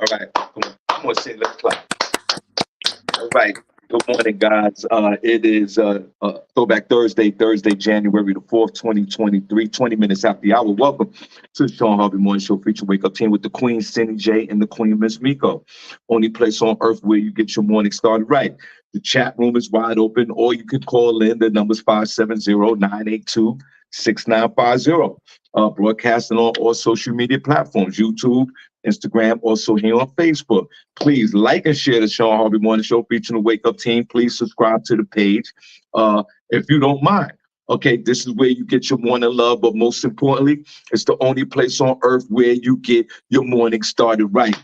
All right. Come on, Cindy, let's clap. All right. Good morning, guys. It is Throwback Thursday, January the 4th, 2023, 20 minutes after the hour. Welcome to the Shawn Harvey Morning Show feature Wake Up Team with the Queen, SennyJ, and the Queen, Miss Miko. Only place on earth where you get your morning started right. The chat room is wide open, or you could call in. The number's 570-982-6950. Broadcasting on all social media platforms, YouTube, Instagram, also here on Facebook. Please like and share the Shawn Harvey Morning Show featuring the Wake Up Team. Please subscribe to the page if you don't mind. Okay, this is where you get your morning love, but most importantly, it's the only place on earth where you get your morning started right.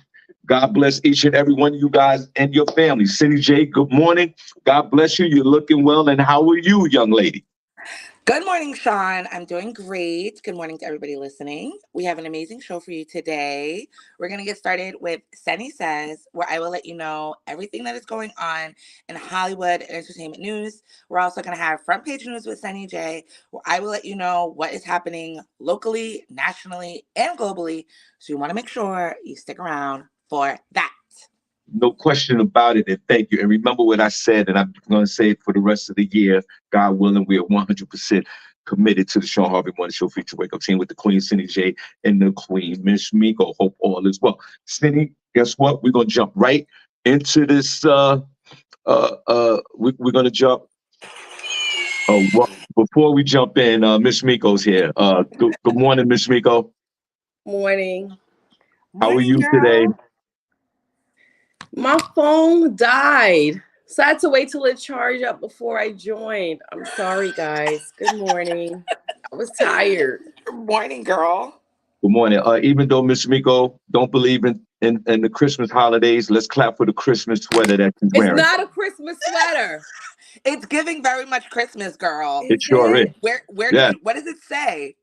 God bless each and every one of you guys and your family. SennyJ, good morning. God bless you. You're looking well. And how are you, young lady? Good morning, Shawn. I'm doing great. Good morning to everybody listening. We have an amazing show for you today. We're going to get started with Senny Says, where I will let you know everything that is going on in Hollywood and entertainment news. We're also going to have front page news with SennyJ, where I will let you know what is happening locally, nationally, and globally. So you want to make sure you stick around for that. No question about it, and thank you. And remember what I said, and I'm going to say it for the rest of the year. God willing, we are 100% committed to the Shawn Harvey Morning Show feature Wake Up Team with the Queen, SennyJ, and the Queen, Miss Miko. Hope all is well. Senny, guess what? We're going to jump right into this. We're going to jump. Well, before we jump in, Miss Miko's here. Good morning, Miss Miko. Morning. How are you today? My phone died, so I had to wait till it charged up before I joined. I'm sorry, guys. Good morning. I was tired. Good morning, girl. Good morning. Even though Miss Miko don't believe in the Christmas holidays, let's clap for the Christmas sweater that she's wearing. It's not a Christmas sweater. It's giving very much Christmas, girl. It sure is. Where Yeah. what does it say?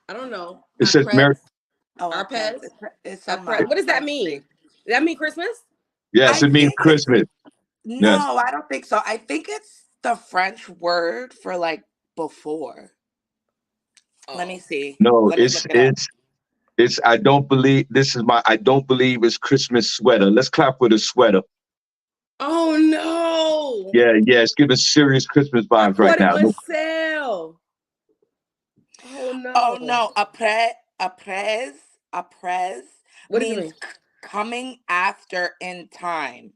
I don't know. It says Merry. Oh, Arpez? It's What does that mean? Does that mean Christmas? Yes, it means Christmas. No, Yes. I don't think so. I think it's the French word for like before. Let me see. No, it's I don't believe it's Christmas sweater. Let's clap for the sweater. Oh no. Yeah, it's giving serious Christmas vibes right now. It on sale. Oh no. Oh no. Après what means does it mean? Coming after in time.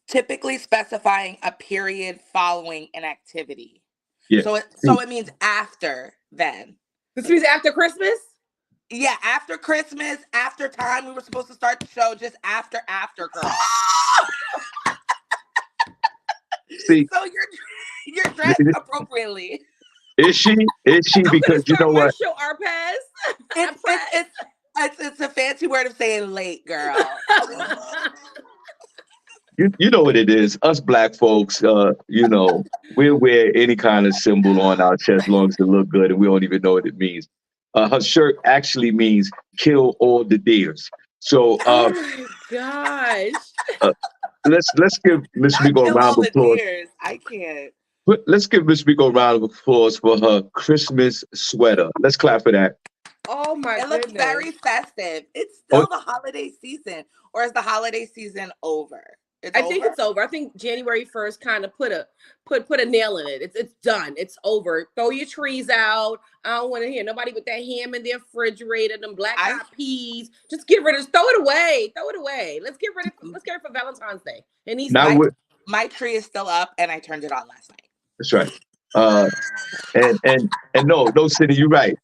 Typically specifying a period following an activity. Yeah. So it means after then. This means after Christmas? Yeah, after Christmas, after time. We were supposed to start the show just after girl. See, so you're dressed appropriately. Is she? Because you know what? Show Arpez. It's a fancy word of saying late, girl. You know what it is. Us black folks, we'll wear any kind of symbol on our chest as long as it look good, and we don't even know what it means. Her shirt actually means "kill all the deers." So, oh my gosh! let's give Miss Miko a round of applause. I can't. Let's give Miss Miko a round of applause for her Christmas sweater. Let's clap for that. Oh my goodness. It looks very festive. It's still the holiday season, or is the holiday season over? I think it's over. I think January 1st kind of put a nail in it. It's done. It's over. Throw your trees out. I don't want to hear nobody with that ham in their refrigerator, them black eyed peas. Just get rid of it. Throw it away. Let's get rid of it for Valentine's Day. And my tree is still up, and I turned it on last night. That's right. And no, Cindy, you're right.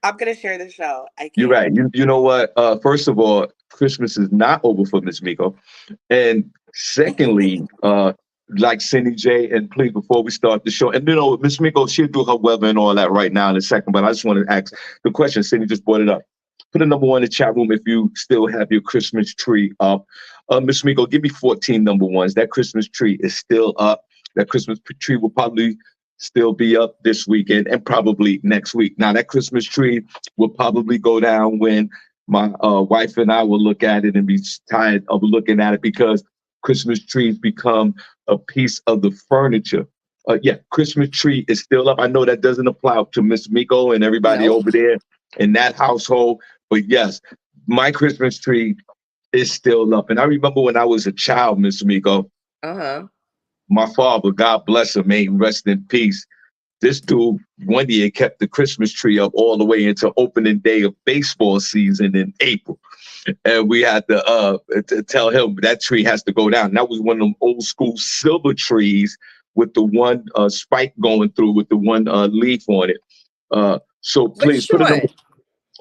I'm gonna share the show. You're right. You know what? First of all, Christmas is not over for Miss Miko, and secondly, like SennyJ, and please before we start the show, and Miss Miko, she'll do her weather and all that right now in a second. But I just want to ask the question. Cindy just brought it up. Put a number 1 in the chat room if you still have your Christmas tree up. Miss Miko, give me 14 number 1s. That Christmas tree is still up. That Christmas tree will probably still be up this weekend and probably next week. Now, that Christmas tree will probably go down when my wife and I will look at it and be tired of looking at it because Christmas trees become a piece of the furniture. Christmas tree is still up. I know that doesn't apply to Miss Miko and everybody over there in that household. But yes, my Christmas tree is still up. And I remember when I was a child, Miss Miko, my father, God bless him, may he rest in peace. This dude one year kept the Christmas tree up all the way into opening day of baseball season in April. And we had to tell him that tree has to go down. And that was one of them old school silver trees with the one spike going through with the one leaf on it. So please put a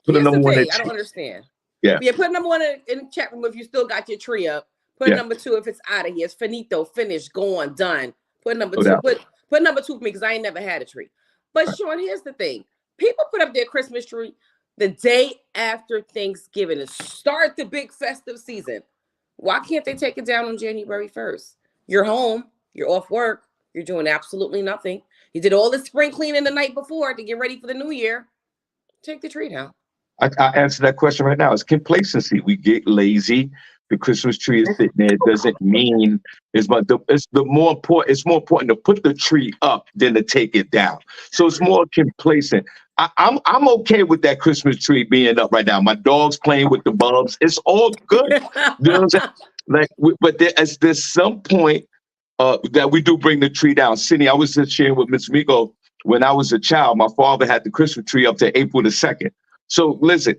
number one. I don't understand. Yeah. Put a number one in the chat room if you still got your tree up. Put number two if it's out of here. It's finito, finished, gone, done. Put number two. Put number two for me because I ain't never had a tree. But Shawn, here's the thing. People put up their Christmas tree the day after Thanksgiving and start the big festive season. Why can't they take it down on January 1st? You're home. You're off work. You're doing absolutely nothing. You did all the spring cleaning the night before to get ready for the new year. Take the tree down. I answer that question right now. It's complacency. We get lazy. The Christmas tree is sitting there. It doesn't mean it's more important to put the tree up than to take it down. So it's more complacent. I'm okay with that Christmas tree being up right now. My dog's playing with the bulbs. It's all good. You know what I'm saying? Like, but there's some point that we do bring the tree down. Cindy, I was just sharing with Miss Miko, when I was a child, my father had the Christmas tree up to April the 2nd. So listen,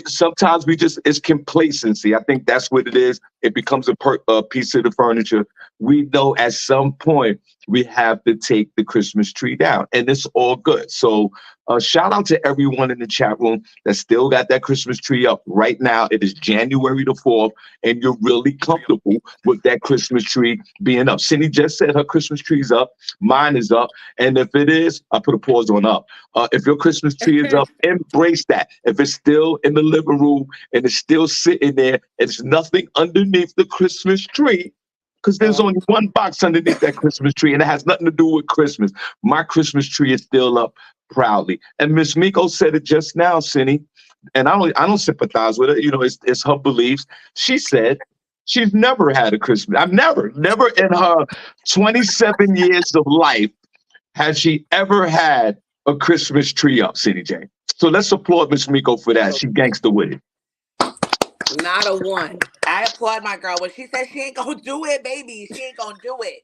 sometimes it's complacency. I think that's what it is. It becomes a piece of the furniture. We know at some point we have to take the Christmas tree down, and it's all good. So shout out to everyone in the chat room that still got that Christmas tree up right now. It is January the 4th, and you're really comfortable with that Christmas tree being up. Cindy just said her Christmas tree's up. Mine is up. And if it is, I put a pause on up. If your Christmas tree is up, embrace that. If it's still in the living room and it's still sitting there, it's nothing underneath the Christmas tree, because there's only one box underneath that Christmas tree, and it has nothing to do with Christmas. My Christmas tree is still up proudly. And Miss Miko said it just now, Cindy, and I don't sympathize with it. You know, it's her beliefs. She said she's never had a Christmas. I've never in her 27 years of life has she ever had a Christmas tree up, SennyJ. So let's applaud Miss Miko for that. She gangster with it. Not a one. I applaud my girl. When she said she ain't gonna do it, baby, she ain't gonna do it.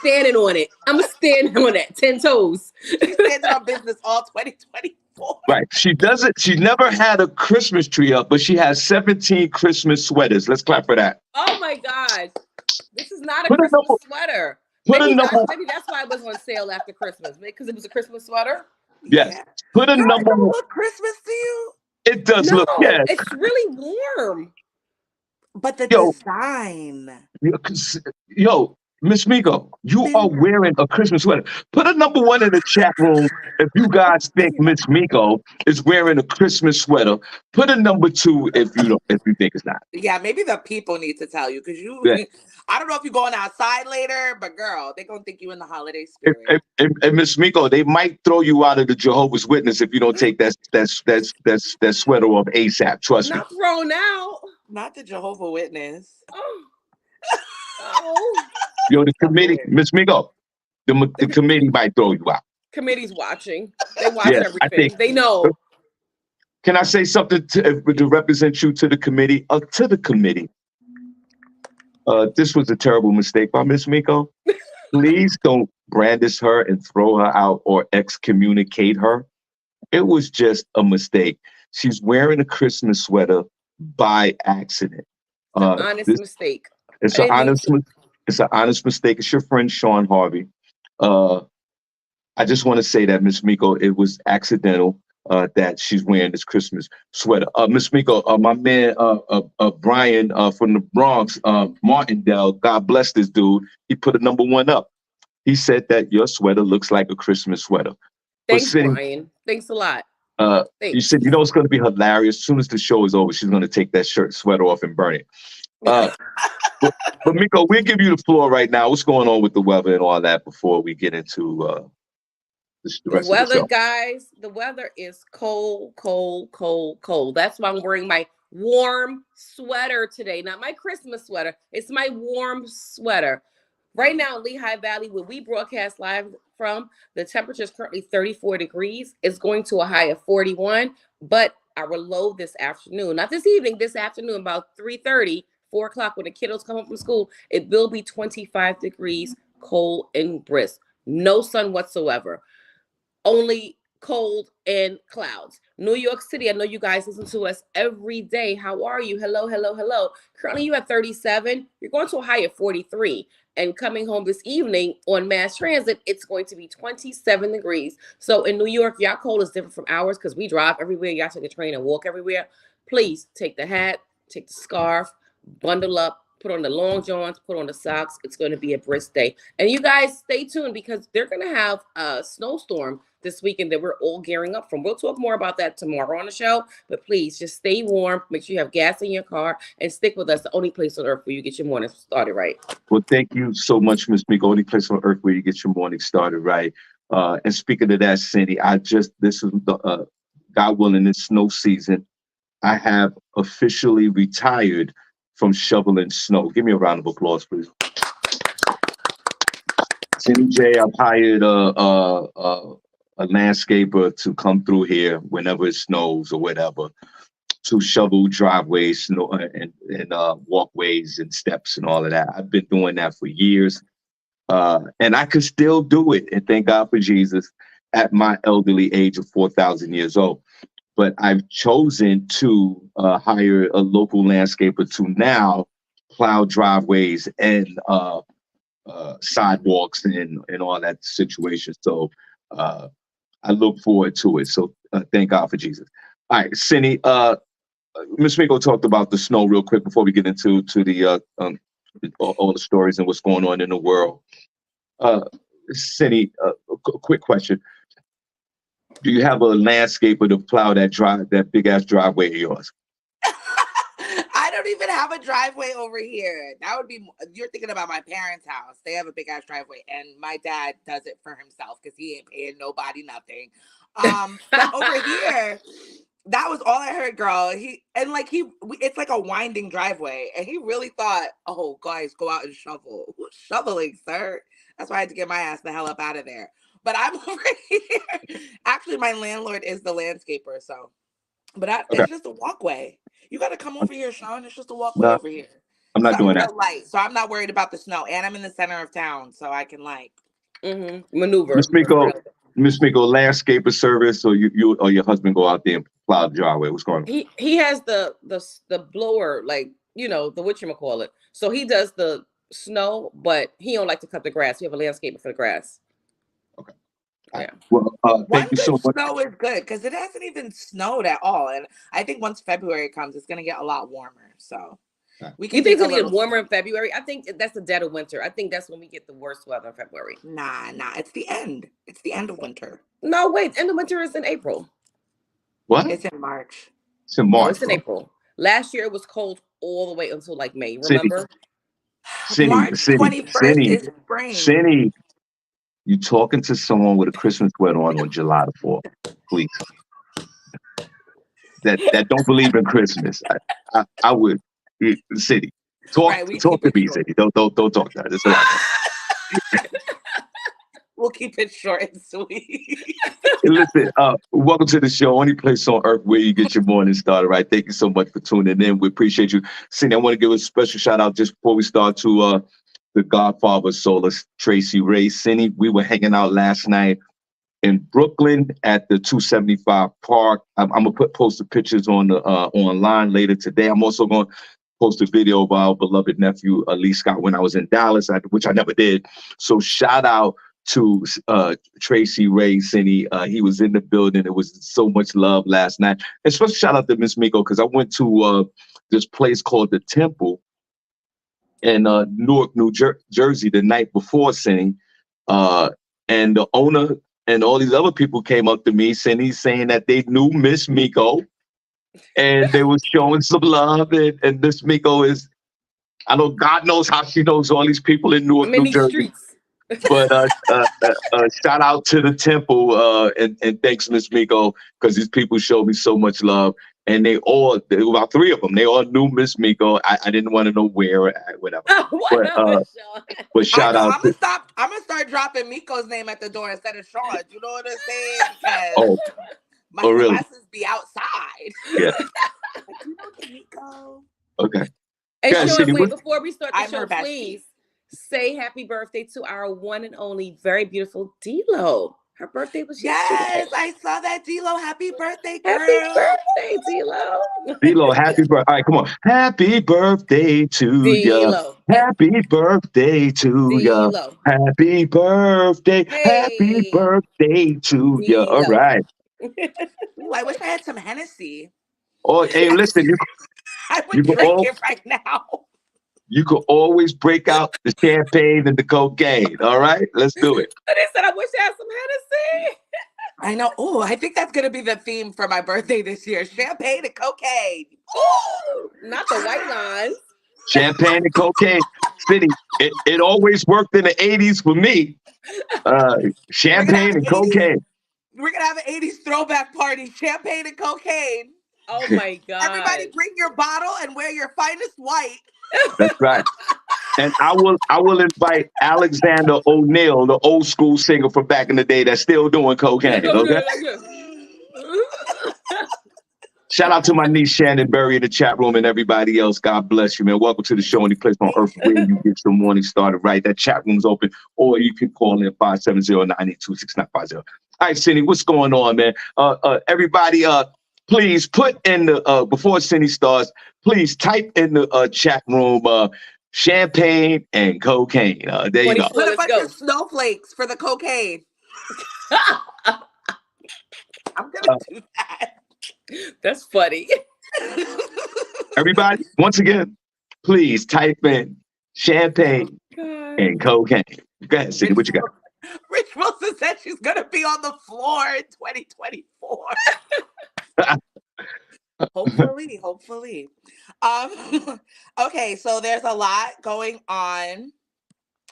Standing on it. I'm standing on that. 10 toes. She's standing on business all 2024. Right. She's never had a Christmas tree up, but she has 17 Christmas sweaters. Let's clap for that. Oh my God. This is not a Christmas sweater. Maybe that's why it was on sale after Christmas. Because it was a Christmas sweater? Yes. Yeah. Put a number. Does it look Christmas to you? It does look, yes. It's really warm. But the design. Yo, Miss Miko, you are wearing a Christmas sweater. Put a number one in the chat room if you guys think Miss Miko is wearing a Christmas sweater. Put a number two if you think it's not. Yeah, maybe the people need to tell you, because I don't know if you're going outside later, but girl, they're gonna think you in the holiday spirit. And Miss Miko, they might throw you out of the Jehovah's Witness if you don't take that sweater off ASAP. Trust me. Not thrown out. Not the Jehovah Witness. Oh. Yo, the committee, Miss Miko, the committee might throw you out. Committee's watching. They watch everything. They know. Can I say something to represent you to the committee? To the committee. This was a terrible mistake by Miss Miko. Please don't brandish her and throw her out or excommunicate her. It was just a mistake. She's wearing a Christmas sweater by accident. Honest mistake. It's an honest mistake. It's your friend Shawn Harvey. I just want to say that, Miss Miko, it was accidental that she's wearing this Christmas sweater. Miss Miko, my man Brian from the Bronx, Martindale, God bless this dude. He put a number one up. He said that your sweater looks like a Christmas sweater. Thanks, Brian. Thanks a lot. You said, it's going to be hilarious. As soon as the show is over, she's going to take that sweater off and burn it. But Miko, we'll give you the floor right now. What's going on with the weather and all that before we get into the rest of the show? Guys, the weather is cold, cold, cold, cold. That's why I'm wearing my warm sweater today. Not my Christmas sweater. It's my warm sweater. Right now in Lehigh Valley, where we broadcast live from, the temperature is currently 34 degrees. It's going to a high of 41, but our low this afternoon, not this evening, this afternoon, about 3:30, 4 o'clock when the kiddos come home from school, it will be 25 degrees, cold and brisk. No sun whatsoever. Only cold and clouds. New York City, I know you guys listen to us every day. How are you? Hello, hello, hello. Currently you at 37. You're going to a high of 43. And coming home this evening on mass transit, it's going to be 27 degrees. So in New York, y'all cold is different from ours because we drive everywhere. Y'all take a train and walk everywhere. Please take the hat, take the scarf, bundle up, put on the long johns, put on the socks. It's going to be a brisk day. And you guys stay tuned because they're going to have a snowstorm this weekend that we're all gearing up from. We'll talk more about that tomorrow on the show, but please just stay warm. Make sure you have gas in your car and stick with us. The only place on earth where you get your morning started right. Well, thank you so much, Miss Miko. Only place on earth where you get your morning started right. And speaking of that, Cindy, this is the God willing, this snow season. I have officially retired from shoveling snow. Give me a round of applause, please. SennyJ, I've hired a landscaper to come through here whenever it snows or whatever to shovel driveways, snow, and walkways and steps and all of that. I've been doing that for years, and I could still do it. And thank God for Jesus at my elderly age of 4,000 years old. But I've chosen to hire a local landscaper to now plow driveways and sidewalks and all that situation. So I look forward to it. So thank God for Jesus. All right, Cindy, Ms. Miko talked about the snow real quick before we get into the all the stories and what's going on in the world. Cindy, quick question. Do you have a landscaper to plow that big ass driveway of yours? I don't even have a driveway over here. That would be, you're thinking about my parents' house. They have a big ass driveway, and my dad does it for himself because he ain't paying nobody nothing. But over here, that was all I heard, girl. It's like a winding driveway, and he really thought, oh, guys, go out and shovel. Who's shoveling, sir? That's why I had to get my ass the hell up out of there. But I'm over here. Actually, my landlord is the landscaper, so. But Okay. it's just a walkway. You got to come over here, Shawn. It's just a walkway No, over here. I'm not doing that. Real light, so I'm not worried about the snow, and I'm in the center of town, so I can maneuver. Miss Miko, landscaper service, or you or your husband go out there and plow the driveway. What's going on? He has the blower, like the whatchamacallit. So he does the snow, but he don't like to cut the grass. We have a landscaper for the grass. Okay. Yeah. Well, thank you so much. Snow is good because it hasn't even snowed at all, and I think once February comes, it's gonna get a lot warmer. So we can. You think it's gonna get warmer in February? I think that's the dead of winter. I think that's when we get the worst weather in February. Nah, it's the end. It's the end of winter. No, wait, end of winter is in April. What? It's in March. It's in March. No, it's in April. Last year it was cold all the way until like May. Remember? March 21st is spring. Cindy, you talking to someone with a Christmas sweater on July the 4th, please. That don't believe in Christmas. I would, Cindy, talk to me, Cindy. Don't talk to her. That's all right. We'll keep it short and sweet. Listen, welcome to the show. Only place on earth where you get your morning started, right? Thank you so much for tuning in. We appreciate you. Cindy, I want to give a special shout out just before we start to the Godfather of Solar, Tracy Ray. Cindy, we were hanging out last night in Brooklyn at the 275 Park. I'm gonna post the pictures on the online later today. I'm also going to post a video of our beloved nephew Lee Scott when I was in Dallas, which I never did. So shout out to Tracy Ray, Cindy. He was in the building. It was so much love last night. And special shout out to Miss Miko because I went to this place called The Temple in Newark, New Jersey the night before, Cindy. And the owner and all these other people came up to me, Cindy, saying that they knew Miss Miko and they were showing some love. And Miss Miko is, I know God knows how she knows all these people in Newark, New Jersey. Streets. But shout out to the Temple and thanks, Miss Miko, because these people showed me so much love. And there were about 3 of them. They all knew Miss Miko. I didn't want to know where, whatever. But shout out. I'm gonna start dropping Miko's name at the door instead of Shawn. You know what I'm saying? Because My Oh, really? glasses be outside. Yeah. Like, you know Miko. Okay. And Yeah, Sean, Cindy, wait, before we start the I'm show, her bestie. please say happy birthday to our one and only very beautiful D-Lo. Her birthday was yesterday. Yes, I saw that, D-Lo. Happy birthday, girl. Happy birthday, D-Lo. D-Lo, happy birthday. All right, come on. Happy birthday to ya. D-Lo. Happy birthday to ya. D-Lo. Happy birthday. Happy Hey. birthday to ya. All D-Lo. right. Ooh, I wish I had some Hennessy. Oh, hey, listen, I you would can drink it right now. you could always break out the champagne and the cocaine. All right, let's do it. But they said, I wish I had some Hennessy. I know. Oh, I think that's going to be the theme for my birthday this year. Champagne and cocaine. Ooh. Not the white lines. Champagne and cocaine. City, it always worked in the 80s for me. Champagne and cocaine. We're going to have an 80s throwback party. Champagne and cocaine. Oh my God. Everybody bring your bottle and wear your finest white. That's right. And I will invite Alexander O'Neill, the old school singer from back in the day that's still doing cocaine. Okay. Shout out to my niece Shannon Berry in the chat room and everybody else. God bless you, man. Welcome to the show. Any place on earth where you get your morning started right. That chat room's open, or you can call in 570-982-6950. All right, Cindy, what's going on, man? Everybody, please put in the before Cindy starts, please type in the chat room champagne and cocaine. There you go. Put a bunch of snowflakes for the cocaine. I'm gonna do that. That's funny. Everybody, once again, please type in champagne and cocaine. Go ahead, Cindy, what you got? Rich Wilson said she's gonna be on the floor in 2024. Hopefully. Okay, so there's a lot going on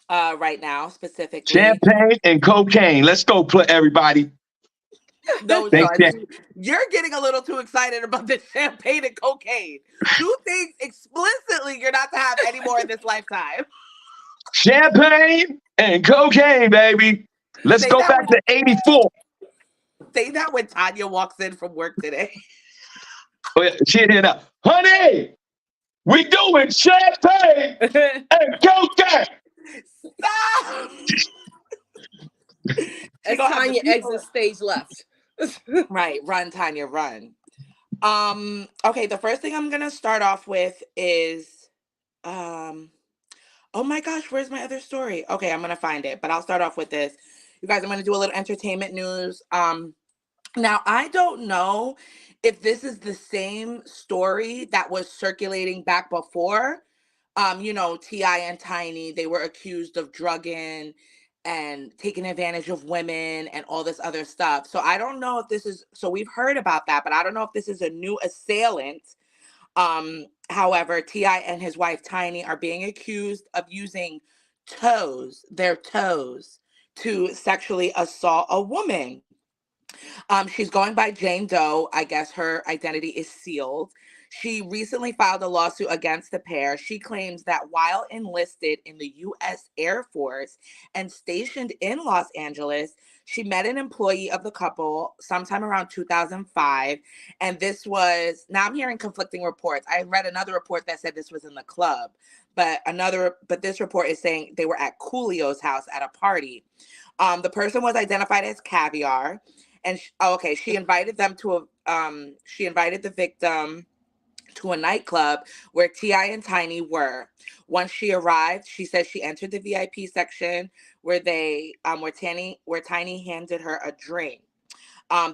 right now, specifically. Champagne and cocaine. Let's go, everybody. No, Sean, you're getting a little too excited about the champagne and cocaine. Two things explicitly you're not to have anymore in this lifetime. Champagne and cocaine, baby. Let's go back to 84. Say that when Tanya walks in from work today. Oh, yeah, she in here now. Honey, we doing champagne and cocaine. Stop! As Tanya exits stage left. Right, run, Tanya, run. Okay, the first thing I'm gonna start off with is oh my gosh, where's my other story? Okay, I'm gonna find it, but I'll start off with this. You guys, I'm gonna do a little entertainment news. Now I don't know if this is the same story that was circulating back before. T.I. and Tiny, they were accused of drugging and taking advantage of women and all this other stuff. So I don't know if this is, so we've heard about that, but I don't know if this is a new assailant. However, T.I. and his wife Tiny are being accused of using their toes, to sexually assault a woman. She's going by Jane Doe. I guess her identity is sealed. She recently filed a lawsuit against the pair. She claims that while enlisted in the U.S. Air Force and stationed in Los Angeles, she met an employee of the couple sometime around 2005. And now I'm hearing conflicting reports. I read another report that said this was in the club, but this report is saying they were at Coolio's house at a party. The person was identified as Caviar. And she invited the victim to a nightclub where T.I. and Tiny were. Once she arrived, she says she entered the VIP section where Tiny handed her a drink.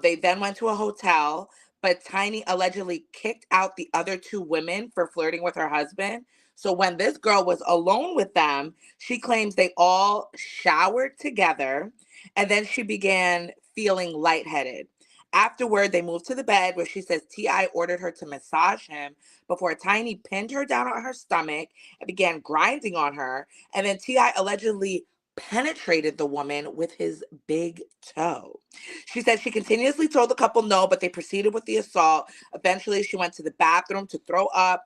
They then went to a hotel, but Tiny allegedly kicked out the other two women for flirting with her husband. So when this girl was alone with them, she claims they all showered together, and then she began feeling lightheaded. Afterward, they moved to the bed where she says T.I. ordered her to massage him before Tiny pinned her down on her stomach and began grinding on her. And then T.I. allegedly penetrated the woman with his big toe. She said she continuously told the couple no, but they proceeded with the assault. Eventually, she went to the bathroom to throw up.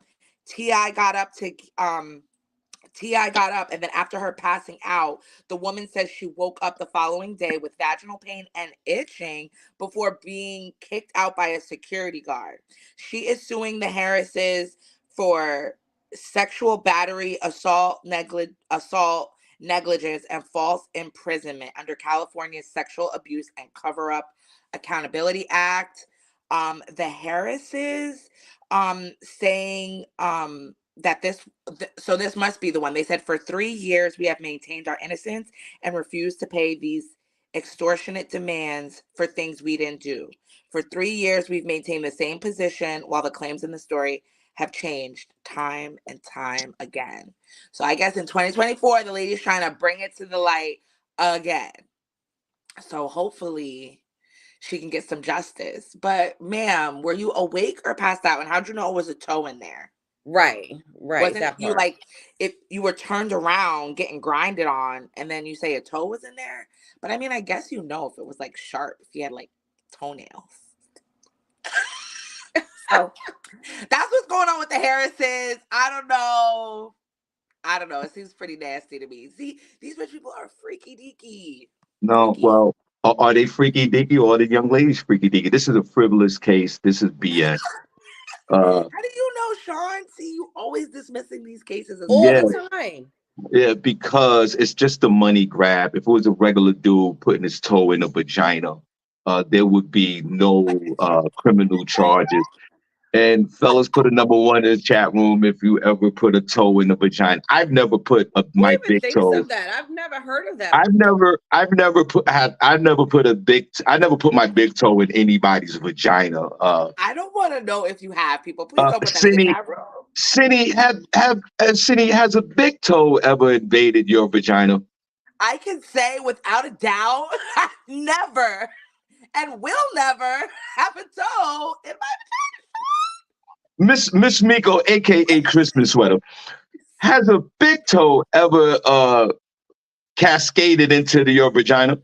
T.I. got up T.I. got up, and then after her passing out, the woman says she woke up the following day with vaginal pain and itching before being kicked out by a security guard. She is suing the Harrises for sexual battery, assault, negligence, and false imprisonment under California's Sexual Abuse and Cover-Up Accountability Act. The Harrises saying that so this must be the one. They said, for 3 years we have maintained our innocence and refused to pay these extortionate demands for things we didn't do. For 3 years we've maintained the same position while the claims in the story have changed time and time again. So I guess in 2024 the lady's trying to bring it to the light again. So hopefully she can get some justice. But ma'am, were you awake or passed out? And how'd you know it was a toe in there? Right. Wasn't That you part. like, if you were turned around getting grinded on and then you say a toe was in there? But I mean, I guess if it was like sharp, if you had like toenails. So that's what's going on with the Harrises. I don't know. It seems pretty nasty to me. See, these rich people are freaky deaky. No, well, are they freaky deaky or are the young ladies freaky deaky? This is a frivolous case. This is BS. How do you know, Shawn? See, you always dismissing these cases as all Yeah, the time. yeah, because it's just a money grab. If it was a regular dude putting his toe in a vagina, there would be no criminal charges. And fellas, put a number one in the chat room if you ever put a toe in the vagina. I've never put Who my even big thinks toe. of that? I've never heard of that. I've never put my big toe in anybody's vagina. I don't want to know if you have, people. Please don't put that in the chat room. Cindy, has a big toe ever invaded your vagina? I can say without a doubt, I've never and will never have a toe in my Miss Miko, aka Christmas Sweater, has a big toe ever cascaded into your vagina?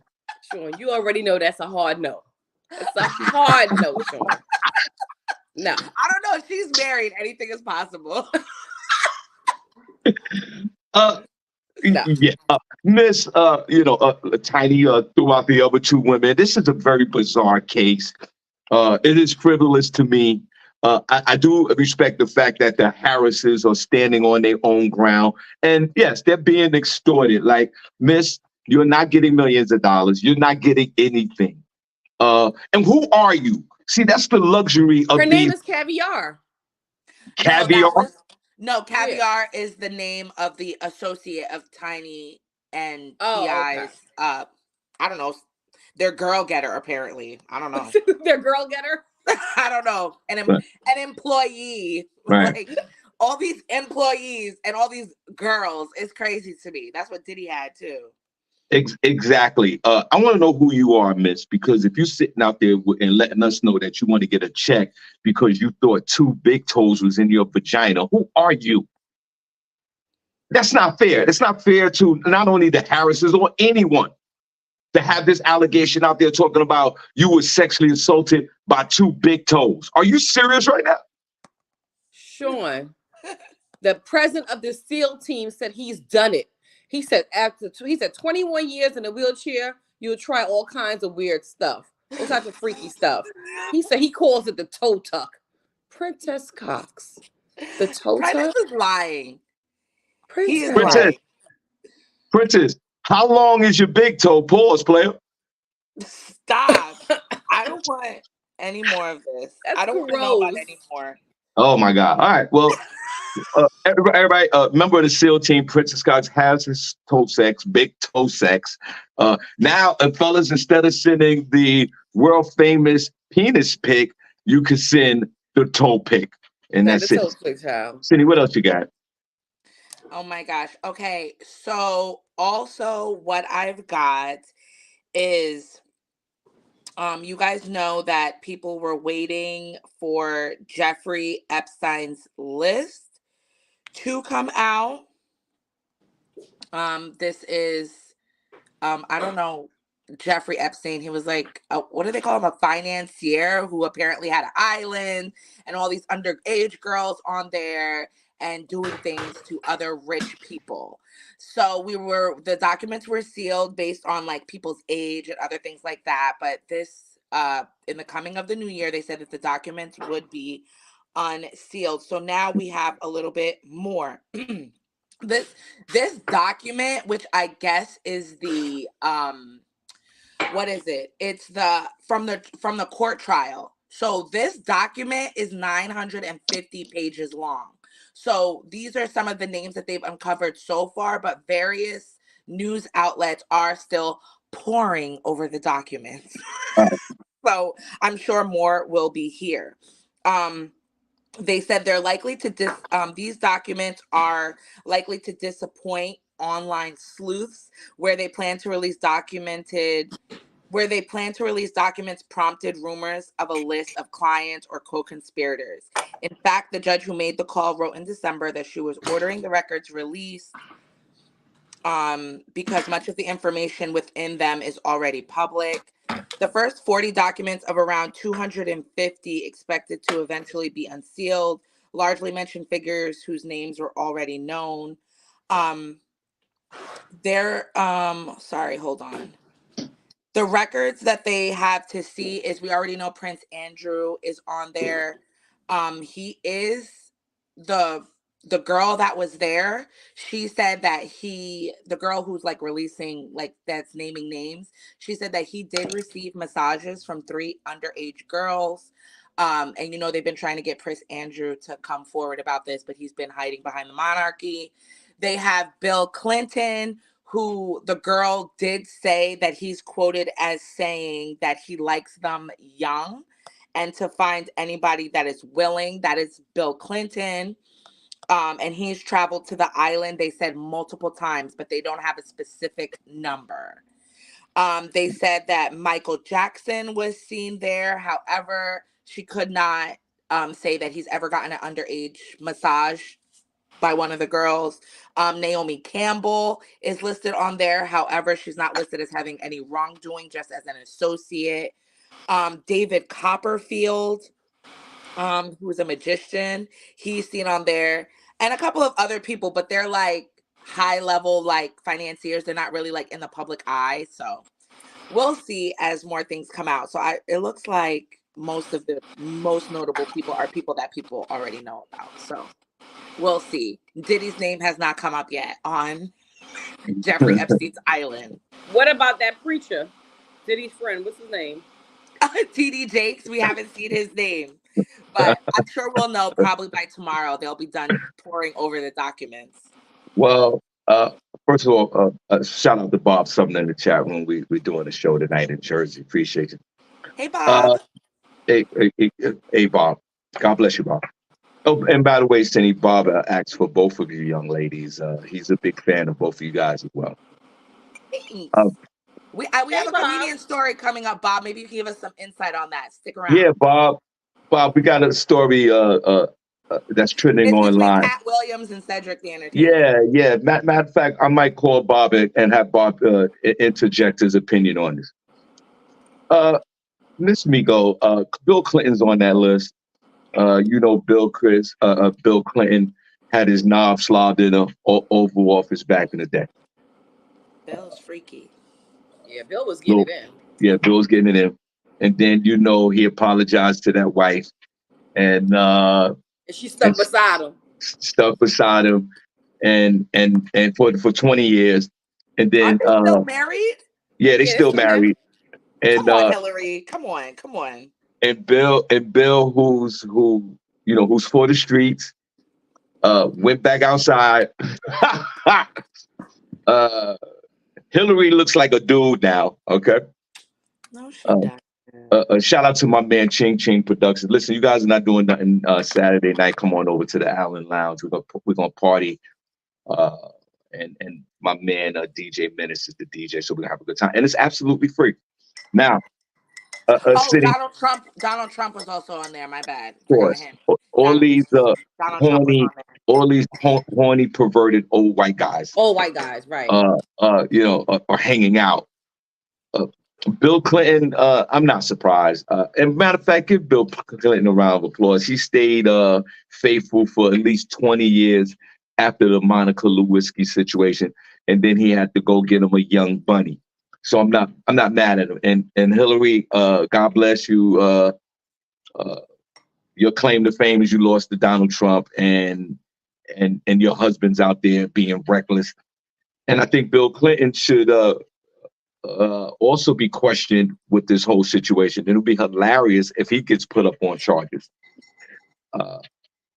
Shawn, you already know that's a hard no. It's a hard no, Shawn. No. I don't know. If she's married, anything is possible. No. Yeah, Miss, Tiny, throughout the other two women, this is a very bizarre case. It is frivolous to me. I do respect the fact that the Harrises are standing on their own ground. And yes, they're being extorted. Like, Miss, you're not getting millions of dollars. You're not getting anything. And who are you? See, that's the luxury of Her name these is Caviar. caviar. Caviar is the name of the associate of Tiny and T.I.'s. Okay. I don't know. Their girl getter, apparently. I don't know. Their girl getter? I don't know. An employee. Right. Like, all these employees and all these girls is crazy to me. That's what Diddy had too. Exactly. I want to know who you are, Miss, because if you're sitting out there and letting us know that you want to get a check because you thought two big toes was in your vagina, who are you? That's not fair. It's not fair to not only the Harrises or anyone to have this allegation out there talking about you were sexually assaulted by two big toes. Are you serious right now? Shawn, the president of the SEAL team said he's done it. He said 21 years in a wheelchair, you'll try all kinds of weird stuff, all types of freaky stuff. He said he calls it the toe tuck. Princess Cox, the toe tuck. Princess is lying. Princess, how long is your big toe? Pause, player. Stop. I don't want any more of this. That's I don't want to know about any more. Oh my God. All right. Well, everybody, member of the SEAL team, Princess Cox has his toe sex, big toe sex. Now, fellas, instead of sending the world famous penis pic, you can send the toe pic. And that's it. Cindy, what else you got? Oh my gosh. Okay. So also what I've got is you guys know that people were waiting for Jeffrey Epstein's list to come out. This is I don't know, Jeffrey Epstein. He was like, what do they call him? A financier who apparently had an island and all these underage girls on there. and doing things to other rich people. So the documents were sealed based on like people's age and other things like that. But this, in the coming of the new year, they said that the documents would be unsealed. So now we have a little bit more. This document, which I guess is the what is it? It's the from the court trial. So this document is 950 pages long. So these are some of the names that they've uncovered so far, but various news outlets are still poring over the documents. So I'm sure more will be here. They said they're likely to these documents are likely to disappoint online sleuths where they plan to release documents prompted rumors of a list of clients or co-conspirators. In fact, the judge who made the call wrote in December that she was ordering the records released because much of the information within them is already public. The first 40 documents of around 250 expected to eventually be unsealed largely mention figures whose names were already known. Sorry, hold on. The records that they have to see is, we already know Prince Andrew is on there. He is the girl that was there. She said that the girl who's like releasing, like that's naming names, she said that he did receive massages from 3 underage girls. And they've been trying to get Prince Andrew to come forward about this, but he's been hiding behind the monarchy. They have Bill Clinton, who the girl did say that he's quoted as saying that he likes them young and to find anybody that is willing. That is Bill Clinton. And he's traveled to the island, they said, multiple times, but they don't have a specific number. They said that Michael Jackson was seen there. However, she could not say that he's ever gotten an underage massage by one of the girls. Naomi Campbell is listed on there. However, she's not listed as having any wrongdoing, just as an associate. David Copperfield, who is a magician, he's seen on there. And a couple of other people, but they're like high level, like financiers. They're not really like in the public eye. So we'll see as more things come out. So it looks like most of the most notable people are people that people already know about. So we'll see. Diddy's name has not come up yet on Jeffrey Epstein's island. What about that preacher? Diddy's friend, what's his name? TD Jakes. We haven't seen his name, but I'm sure we'll know probably by tomorrow. They'll be done pouring over the documents. Well, first of all, shout out to Bob Sumner in the chat room. We're doing a show tonight in Jersey. Appreciate it. Hey, Bob. Hey, Bob. God bless you, Bob. Oh, and by the way, Cindy, Bob asked for both of you young ladies. He's a big fan of both of you guys as well. We have a comedian story coming up, Bob. Maybe you can give us some insight on that. Stick around. Yeah, Bob, we got a story that's trending online. Cat Williams and Cedric the Entertainer. Yeah. Matter of fact, I might call Bob and have Bob interject his opinion on this. Miss Miko, Bill Clinton's on that list. Bill Clinton had his knob slobbed in a Oval Office back in the day. Bill's freaky. Yeah, Bill was getting it in. Yeah, Bill was getting it in. And then, he apologized to that wife. And she stuck beside him. Stuck beside him. And for 20 years. And then are they still married? Yeah, they're still married. And come on, Hillary. Come on. And Bill, who's for the streets, went back outside. Hillary looks like a dude now. Okay. No, she doesn't. Shout out to my man Ching Ching Productions. Listen, you guys are not doing nothing Saturday night. Come on over to the Allen Lounge. We're gonna party. And my man DJ Menace is the DJ, so we're gonna have a good time, and it's absolutely free. Now. Donald Trump was also on there. My bad. Of course. All these horny, perverted old white guys. Old white guys, right? Are hanging out. Bill Clinton, I'm not surprised. And matter of fact, give Bill Clinton a round of applause. He stayed faithful for at least 20 years after the Monica Lewinsky situation, and then he had to go get him a young bunny. So I'm not mad at him. And Hillary, God bless you. Your claim to fame is you lost to Donald Trump, and your husband's out there being reckless. And I think Bill Clinton should also be questioned with this whole situation. It'll be hilarious if he gets put up on charges.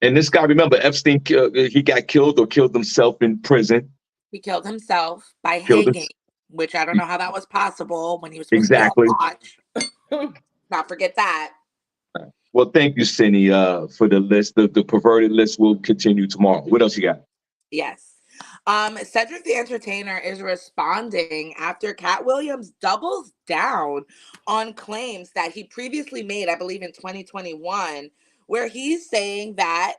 And this guy, remember, Epstein, he got killed or killed himself in prison. He killed himself by Killed hanging, which I don't know how that was possible when he was supposed Exactly. to be on watch. Not forget that. Well, thank you, Cindy, for the list. The perverted list will continue tomorrow. What else you got? Yes. Cedric the Entertainer is responding after Cat Williams doubles down on claims that he previously made, I believe in 2021, where he's saying that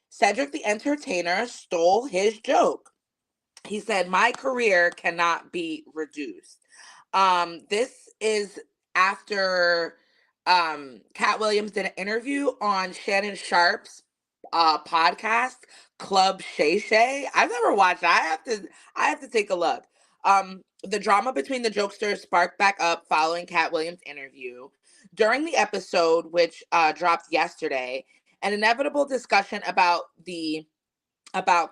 Cedric the Entertainer stole his joke. He said, "My career cannot be reduced." This is after Cat Williams did an interview on Shannon Sharp's podcast, Club Shay Shay. I've never watched it. I have to take a look. The drama between the jokesters sparked back up following Cat Williams' interview. During the episode, which dropped yesterday, an inevitable discussion about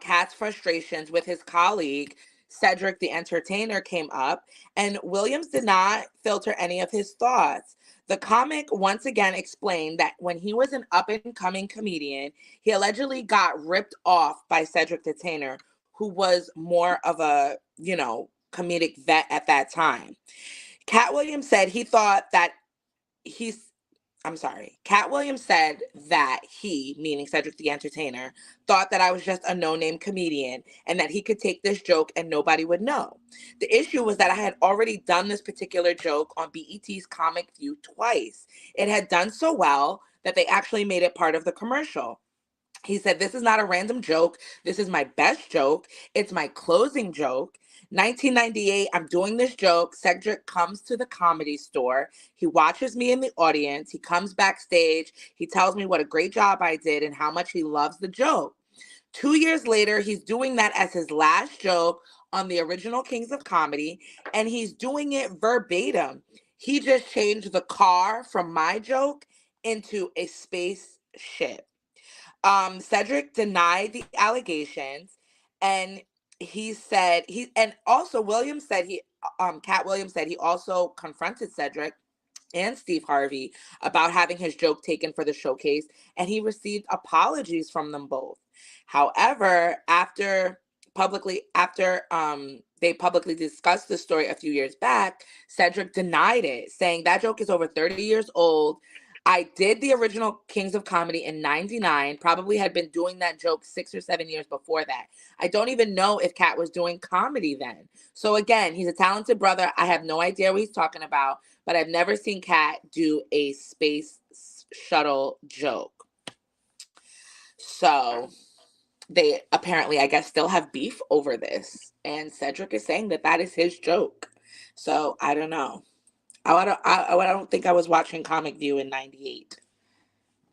Cat's frustrations with his colleague, Cedric the Entertainer, came up, and Williams did not filter any of his thoughts. The comic once again explained that when he was an up-and-coming comedian, he allegedly got ripped off by Cedric the Entertainer, who was more of a, comedic vet at that time. Cat Williams said he thought that Cat Williams said that he, meaning Cedric the Entertainer, thought that I was just a no-name comedian and that he could take this joke and nobody would know. The issue was that I had already done this particular joke on BET's Comic View twice. It had done so well that they actually made it part of the commercial. He said, "This is not a random joke. This is my best joke. It's my closing joke. 1998, I'm doing this joke. Cedric comes to the Comedy Store. He watches me in the audience. He comes backstage. He tells me what a great job I did and how much he loves the joke. 2 years later, he's doing that as his last joke on the original Kings of Comedy, and he's doing it verbatim. He just changed the car from my joke into a spaceship." Cedric denied the allegations, and Williams said Cat Williams said he also confronted Cedric and Steve Harvey about having his joke taken for the showcase, and he received apologies from them both. However, after they publicly discussed the story a few years back, Cedric denied it, saying that joke is over 30 years old. I did the original Kings of Comedy in 99, probably had been doing that joke 6 or 7 years before that. I don't even know if Cat was doing comedy then. So again, he's a talented brother. I have no idea what he's talking about, but I've never seen Cat do a space shuttle joke. So they apparently, I guess, still have beef over this. And Cedric is saying that is his joke. So I don't know. I don't think I was watching Comic View in 98. I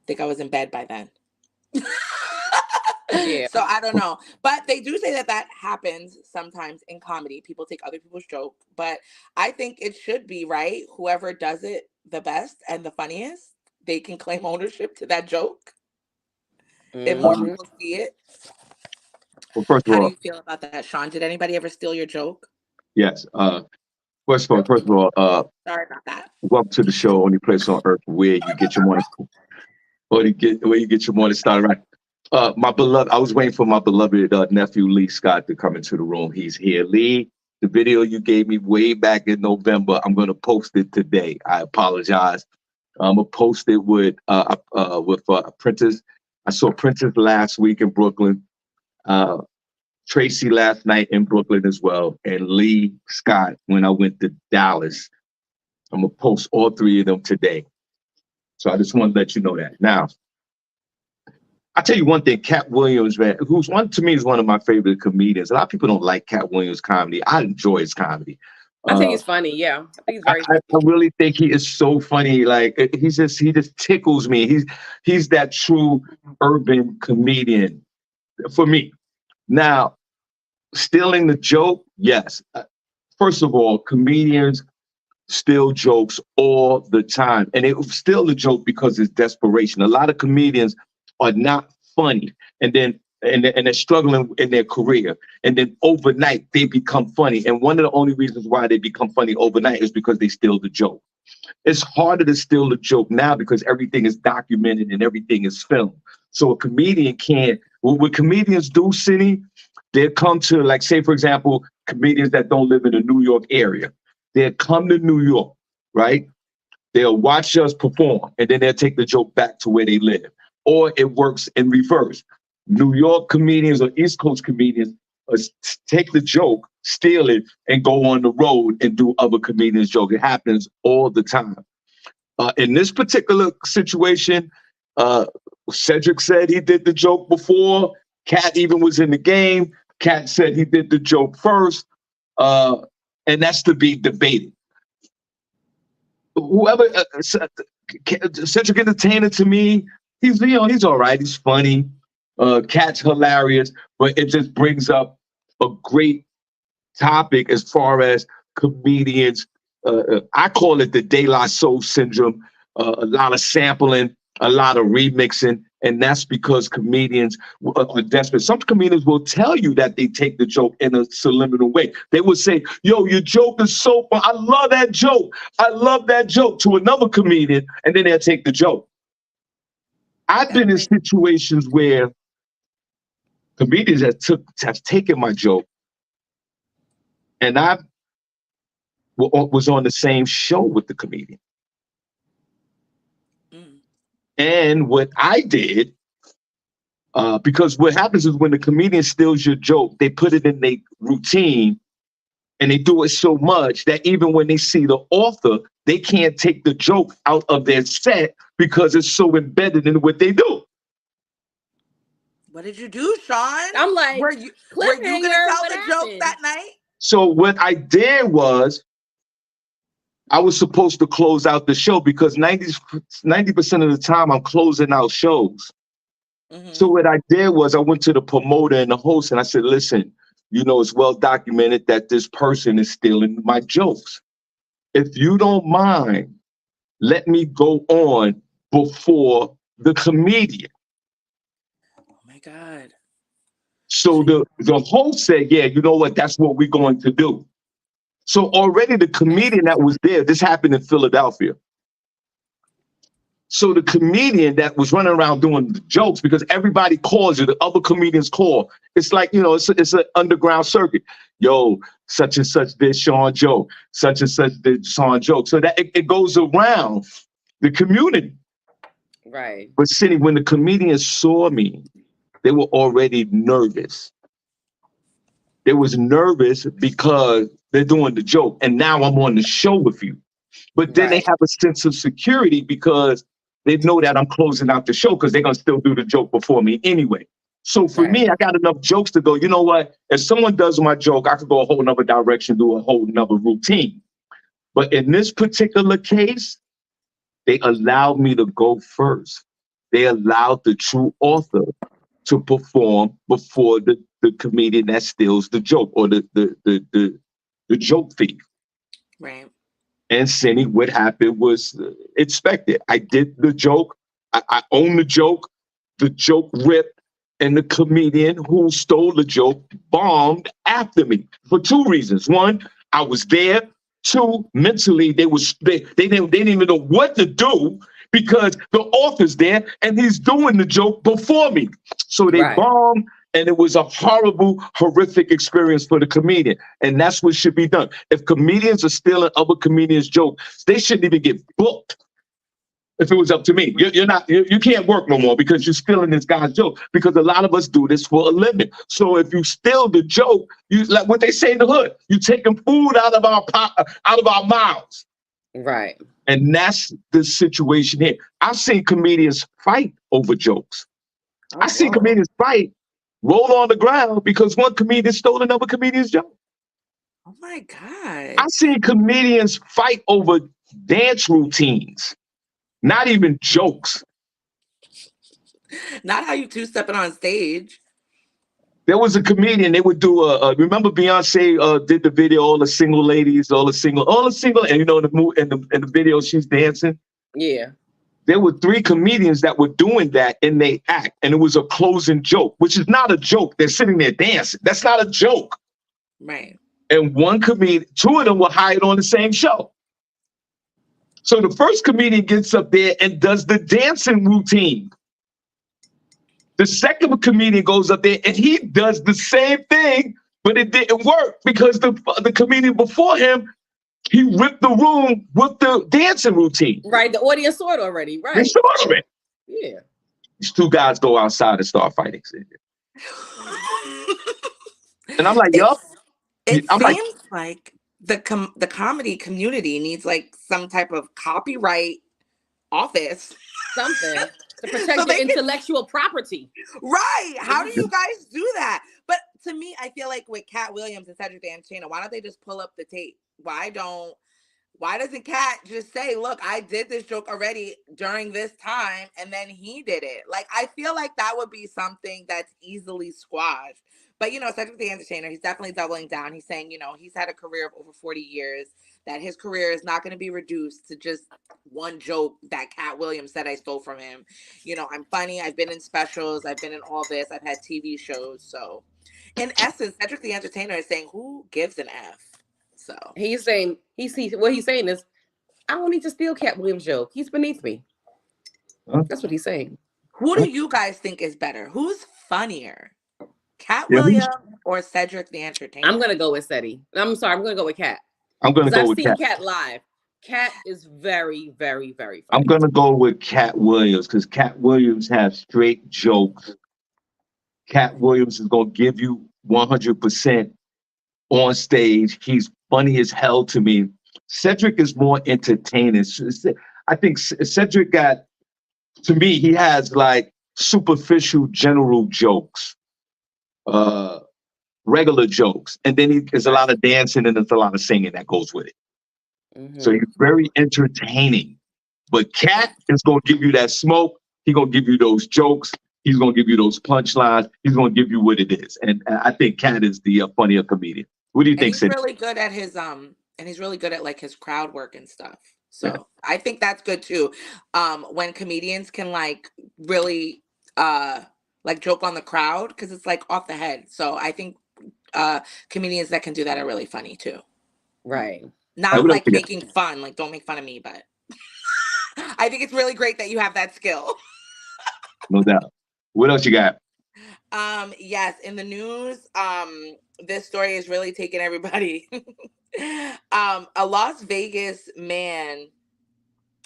think I was in bed by then. Yeah. So I don't know. But they do say that happens sometimes in comedy. People take other people's joke. But I think it should be, right? Whoever does it the best and the funniest, they can claim ownership to that joke. If more people see it. Well, first of all, how do you feel about that, Shawn? Did anybody ever steal your joke? Yes. First of all, sorry about that. Welcome to the show, only place on earth where you get your morning, where you get your morning started right. My beloved, I was waiting for my beloved nephew Lee Scott to come into the room. He's here. Lee, the video you gave me way back in November, I'm gonna post it today. I apologize. I'm gonna post it with Prentice. I saw Prentice last week in Brooklyn. Tracy last night in Brooklyn as well, and Lee Scott when I went to Dallas. I'm gonna post all three of them today. So I just want to let you know that. Now, I'll tell you one thing, Cat Williams, man, to me is one of my favorite comedians. A lot of people don't like Cat Williams' comedy. I enjoy his comedy. I think he's funny. Yeah, I think he's very. I really think he is so funny. Like he just tickles me. He's that true urban comedian for me. Now, stealing the joke, yes. First of all, comedians steal jokes all the time, and it was still a joke because it's desperation. A lot of comedians are not funny, and they're struggling in their career, and then overnight they become funny. And one of the only reasons why they become funny overnight is because they steal the joke. It's harder to steal the joke now because everything is documented and everything is filmed. So a comedian can't. What comedians do, Cindy, they'll come to, like, say, for example, comedians that don't live in the New York area. They'll come to New York, right? They'll watch us perform, and then they'll take the joke back to where they live. Or it works in reverse. New York comedians or East Coast comedians take the joke, steal it, and go on the road and do other comedians' jokes. It happens all the time. In this particular situation, Cedric said he did the joke before. Cat even was in the game. Cat said he did the joke first. And that's to be debated. Whoever Cedric Entertainer, to me, he's all right. He's funny. Cat's hilarious, but it just brings up a great topic as far as comedians. I call it the De La Soul syndrome. A lot of sampling, a lot of remixing, and that's because comedians are desperate. Some comedians will tell you that they take the joke in a subliminal way. They will say, yo, your joke is so fun. I love that joke. I love that joke, to another comedian, and then they'll take the joke. I've been in situations where comedians have taken my joke, and I was on the same show with the comedian. And what I did, because what happens is when the comedian steals your joke, they put it in their routine, and they do it so much that even when they see the author, they can't take the joke out of their set because it's so embedded in what they do. What did you do, Shawn? I'm like, were you going to tell the joke that night? So what I did was, I was supposed to close out the show because 90% of the time I'm closing out shows. Mm-hmm. So what I did was I went to the promoter and the host and I said, listen, it's well documented that this person is stealing my jokes. If you don't mind, let me go on before the comedian. Oh my God. So the host said, yeah, you know what? That's what we're going to do. So already the comedian that was there, this happened in Philadelphia. So the comedian that was running around doing the jokes, because everybody calls you, the other comedians call. It's like, it's an underground circuit. Yo, such and such did Shawn joke. Such and such did Shawn joke. So that it goes around the community. Right. But Cindy, when the comedians saw me, they were already nervous. They was nervous because they're doing the joke, and now I'm on the show with you. But then they have a sense of security because they know that I'm closing out the show because they're going to still do the joke before me anyway. So for me, I got enough jokes to go, you know what? If someone does my joke, I could go a whole nother direction, do a whole nother routine. But in this particular case, they allowed me to go first. They allowed the true author to perform before the comedian that steals the joke or the joke thief. Right. And Cindy, what happened was expected. I did the joke. I owned the joke. The joke ripped, and the comedian who stole the joke bombed after me for two reasons. One, I was there. Two, mentally, they didn't even know what to do because the author's there and he's doing the joke before me. So they bombed, and it was a horrible, horrific experience for the comedian. And that's what should be done. If comedians are stealing other comedians' jokes, they shouldn't even get booked. If it was up to me, you can't work no more because you're stealing this guy's joke. Because a lot of us do this for a living. So if you steal the joke, you like what they say in the hood, you taking food out of our mouths. Right. And that's the situation here. I've seen comedians fight over jokes. I've seen comedians fight, roll on the ground because one comedian stole another comedian's joke. Oh my God. I seen comedians fight over dance routines, not even jokes. Not how you two-stepping on stage. There was a comedian, they would do remember Beyonce did the video, all the single ladies, all the single, and in the video she's dancing. Yeah. There were 3 comedians that were doing that in their act, and it was a closing joke, which is not a joke. They're sitting there dancing. That's not a joke. Right. And one comedian, 2 of them were hired on the same show. So the first comedian gets up there and does the dancing routine. The second comedian goes up there and he does the same thing, but it didn't work because the comedian before him, he ripped the room with the dancing routine. Right. The audience saw it already. Right. They saw it. Yeah. These 2 guys go outside and start fighting. And I'm like, yo. It seems like the comedy community needs like some type of copyright office. Something to protect the intellectual property. Right. How do you guys do that? But to me, I feel like with Cat Williams and Cedric the Entertainer, why don't they just pull up the tape? Why doesn't Cat just say, look, I did this joke already during this time, and then he did it? Like, I feel like that would be something that's easily squashed. But, Cedric the Entertainer, he's definitely doubling down. He's saying, he's had a career of over 40 years, that his career is not going to be reduced to just one joke that Cat Williams said I stole from him. I'm funny. I've been in specials. I've been in all this. I've had TV shows. So, in essence, Cedric the Entertainer is saying, who gives an F? So he's saying what he's saying is, I don't need to steal Cat Williams' joke. He's beneath me. That's what he's saying. Who do you guys think is better? Who's funnier? Cat Williams or Cedric the Entertainer? I'm gonna go with Ceddy. I'm sorry, I'm gonna go with Cat. I'm gonna go with Cat. I've seen Cat live. Cat is very, very, very funny. I'm gonna go with Cat Williams because Cat Williams has straight jokes. Cat Williams is gonna give you 100% on stage. He's funny as hell to me. Cedric is more entertaining. I think Cedric to me, he has like superficial general jokes, regular jokes. And then there's a lot of dancing and there's a lot of singing that goes with it. Mm-hmm. So he's very entertaining. But Cat is going to give you that smoke. He's going to give you those jokes. He's going to give you those punchlines. He's going to give you what it is. And I think Cat is the funnier comedian. What do you think, He's really good at his and he's really good at like his crowd work and stuff. So I think that's good too. When comedians can like really like joke on the crowd because it's like off the head. So I think comedians that can do that are really funny too. Right. Not like making fun. Like, don't make fun of me, but I think it's really great that you have that skill. No doubt. What else you got? Yes, in the news, this story is really taking everybody. A Las Vegas man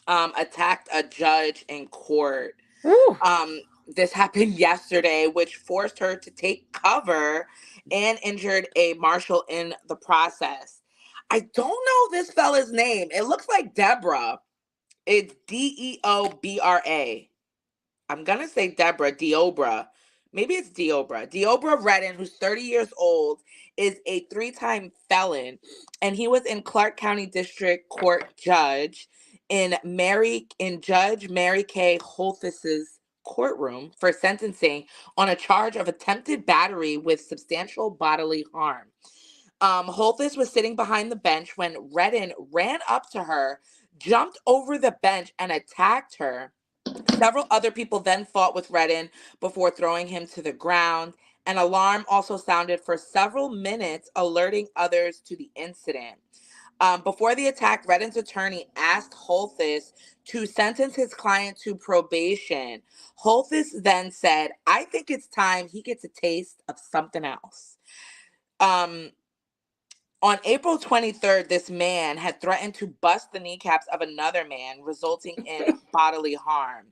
attacked a judge in court. This happened yesterday, which forced her to take cover and injured a marshal in the process. I don't know this fella's name. It looks like Deborah. It's Deobra. I'm going to say Deborah, Deobra. Maybe it's Deobra. Deobra Redden, who's 30 years old, is a 3-time felon. And he was in Clark County District Court judge in Judge Mary Kay Holthus's courtroom for sentencing on a charge of attempted battery with substantial bodily harm. Holthus was sitting behind the bench when Redden ran up to her, jumped over the bench, and attacked her. Several other people then fought with Redden before throwing him to the ground. An alarm also sounded for several minutes, alerting others to the incident. Before the attack, Redden's attorney asked Holthus to sentence his client to probation. Holthus then said, I think it's time he gets a taste of something else. On April 23rd, this man had threatened to bust the kneecaps of another man, resulting in bodily harm.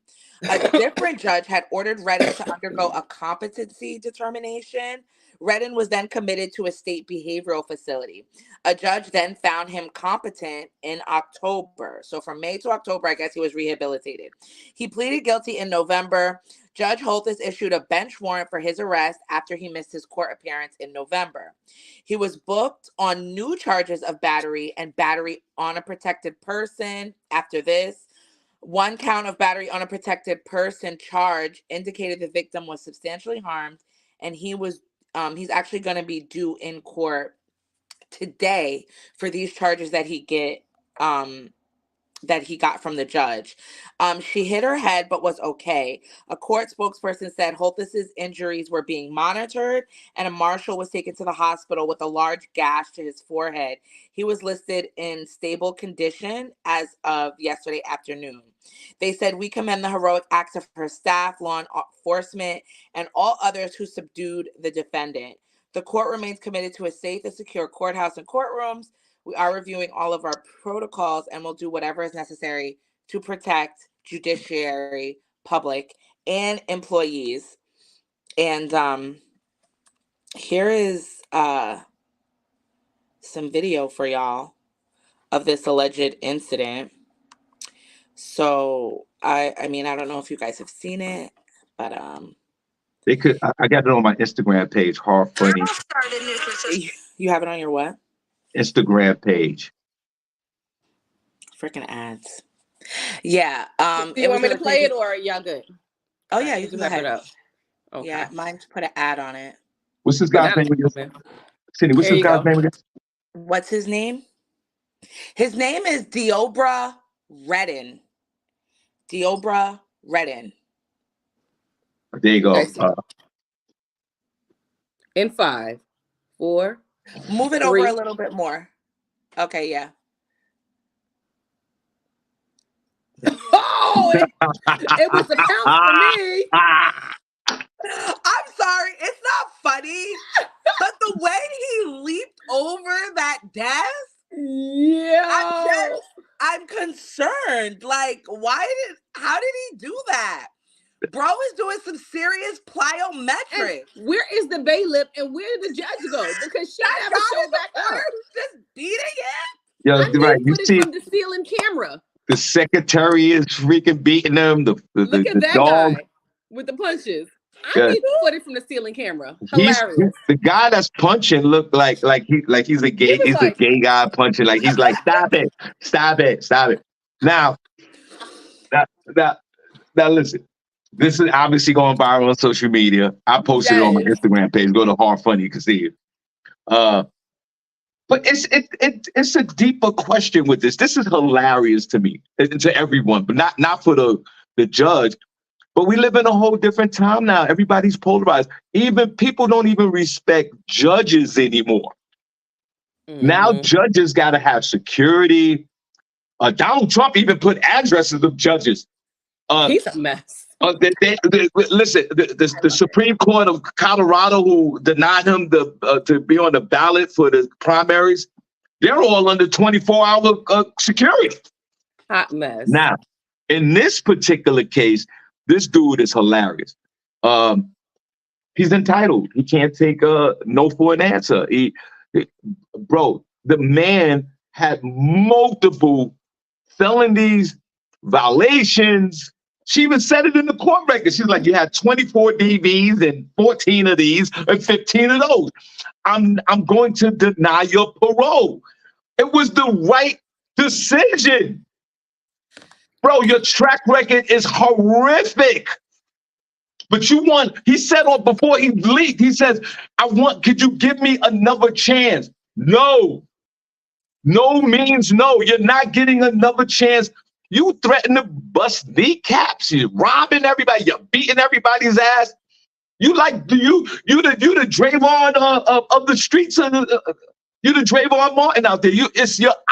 A different judge had ordered Redden to undergo a competency determination. Redden was then committed to a state behavioral facility. A judge then found him competent in October. So from May to October, I guess he was rehabilitated. He pleaded guilty in November. Judge Holthus issued a bench warrant for his arrest after he missed his court appearance in November. He was booked on new charges of battery and battery on a protected person after this. One count of battery on a protected person charge indicated the victim was substantially harmed, and he's actually going to be due in court today for these charges that he got from the judge. She hit her head but was okay. A court spokesperson said Holthus's injuries were being monitored, and a marshal was taken to the hospital with a large gash to his forehead. He was listed in stable condition as of yesterday afternoon. They said, "We commend the heroic acts of her staff, law enforcement, and all others who subdued the defendant. The court remains committed to a safe and secure courthouse and courtrooms. We are reviewing all of our protocols and will do whatever is necessary to protect judiciary, public, and employees." And here is some video for y'all of this alleged incident. So I mean, I don't know if you guys have seen it, but they could. I got it on my Instagram page. Hard funny. You have it on your what? Instagram page. Freaking ads. Yeah. Do you want me to play it, or are y'all good? Oh yeah, you can go ahead. Okay. Yeah, mine put an ad on it. What's this guy's name again? Cindy, what's this guy's name again? What's his name? His name is Deobra Redden. Deobra Redden. There you go. In 5, 4. Move it 3. over a little bit more. Okay, yeah. Oh, it was a count for me. I'm sorry, it's not funny, but the way he leaped over that desk, yeah, I'm concerned. Like, how did he do that? Bro is doing some serious plyometrics. And where is the bailiff and where did the judge go? Because she never showed back up. Just beating it. Yeah, right. You see from the ceiling camera. The secretary is freaking beating him. Look at that dog guy with the punches. I need footage from the ceiling camera. Hilarious. The guy that's punching looked like he's a gay. He's a gay guy punching. Like he's like, stop it. Now, listen. This is obviously going viral on social media. I posted it on my Instagram page. Go to Hard Funny, you can see it. But it's a deeper question with this. This is hilarious to me, to everyone, but not for the judge. But we live in a whole different time now. Everybody's polarized. Even people don't even respect judges anymore. Mm-hmm. Now judges got to have security. Donald Trump even put addresses of judges. He's a mess. Listen, the Supreme Court of Colorado, who denied him to be on the ballot for the primaries, they're all under 24-hour security. Hot mess. Now, in this particular case, this dude is hilarious. He's entitled. He can't take a no for an answer. Bro, the man had multiple felonies, violations. She even said it in the court record. She's like, you had 24 DVs and 14 of these and 15 of those. I'm going to deny your parole. It was the right decision. Bro, your track record is horrific. But he said before he leaked, he says, could you give me another chance? No. No means no. You're not getting another chance. You threaten to bust kneecaps. You're robbing everybody. You're beating everybody's ass. You the Draymond of the streets. You the Draymond Martin out there. You're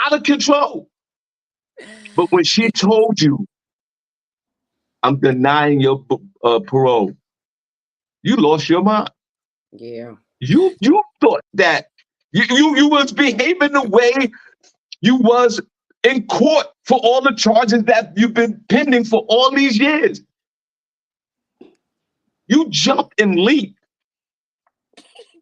out of control. But when she told you, I'm denying your parole, you lost your mind. Yeah. You thought that you was behaving the way you was in court for all the charges that you've been pending for all these years. You jumped and leaped.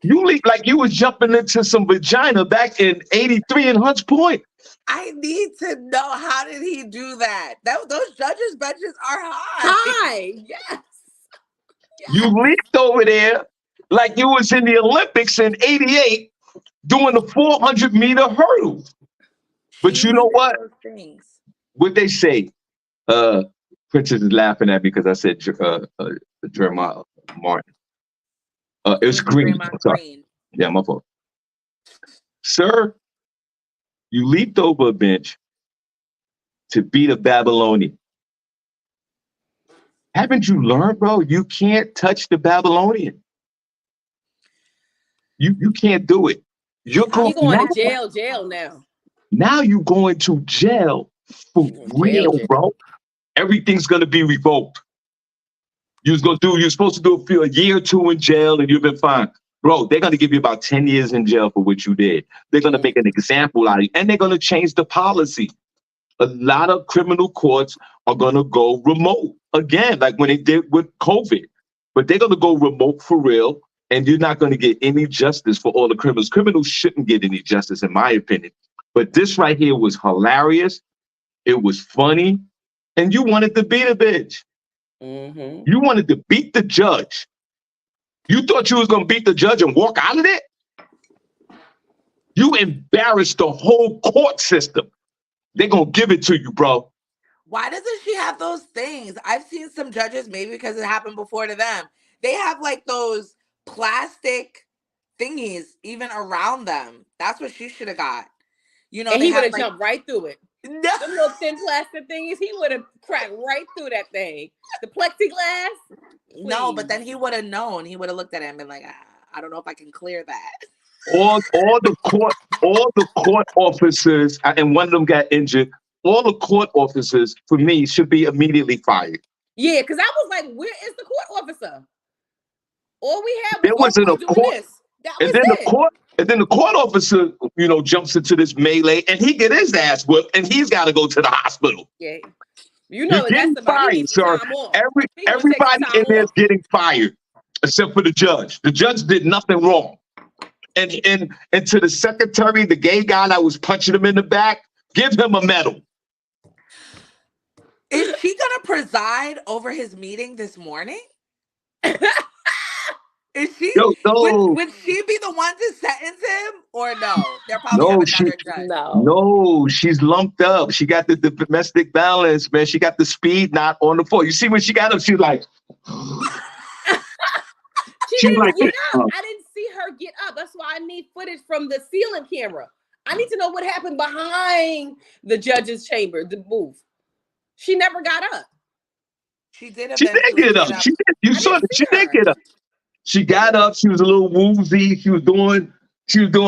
You leaped like you was jumping into some vagina back in 83 in Hunts Point. I need to know, how did he do that? Those judges' benches are high. Hi. Yes. You leaped over there like you was in the Olympics in 88 doing the 400-meter hurdle. But you know what? What they say? Princess is laughing at me because I said Jeremiah Martin. It was Green. Green. Yeah, my fault. Sir, you leaped over a bench to beat a Babylonian. Haven't you learned, bro? You can't touch the Babylonian. You can't do it. You're going to jail now. Now you're going to jail for real, bro. Everything's gonna be revoked. You're supposed to do a year or two in jail and you've been fine. Bro, they're gonna give you about 10 years in jail for what you did. They're gonna make an example out of you, and they're gonna change the policy. A lot of criminal courts are gonna go remote again, like when they did with COVID. But they're gonna go remote for real, and you're not gonna get any justice for all the criminals. Criminals shouldn't get any justice, in my opinion. But this right here was hilarious. It was funny, and you wanted to beat a bitch. Mm-hmm. You wanted to beat the judge. You thought you was gonna beat the judge and walk out of it? You embarrassed the whole court system. They're gonna give it to you, bro. Why doesn't she have those things? I've seen some judges, maybe because it happened before to them. They have like those plastic thingies even around them. That's what she should have got. You know, and he would have jumped right through it. No. The little thin plastic thingies, he would have cracked right through that thing. The plexiglass. Please. No, but then he would have known. He would have looked at it and been like, I don't know if I can clear that. All the court officers, and one of them got injured. All the court officers, for me, should be immediately fired. Yeah, because I was like, where is the court officer? All we have was doing court, this. That was it. And then the court officer, jumps into this melee and he get his ass whipped and he's got to go to the hospital. Yeah. You know what that's about. Fired, sir. Everybody in there is getting fired except for the judge. The judge did nothing wrong. And to the secretary, the gay guy that was punching him in the back, give him a medal. Is she gonna preside over his meeting this morning? Is she? Would she be the one to sentence him, or no? They're probably have another judge. No, she's lumped up. She got the domestic balance, man. She got the speed knot on the floor. You see when she got up, she was like. She didn't get up. I didn't see her get up. That's why I need footage from the ceiling camera. I need to know what happened behind the judge's chamber, the booth. She never got up. She did get up. She did. You saw that. She did get up. She got up. She was a little woozy. She was doing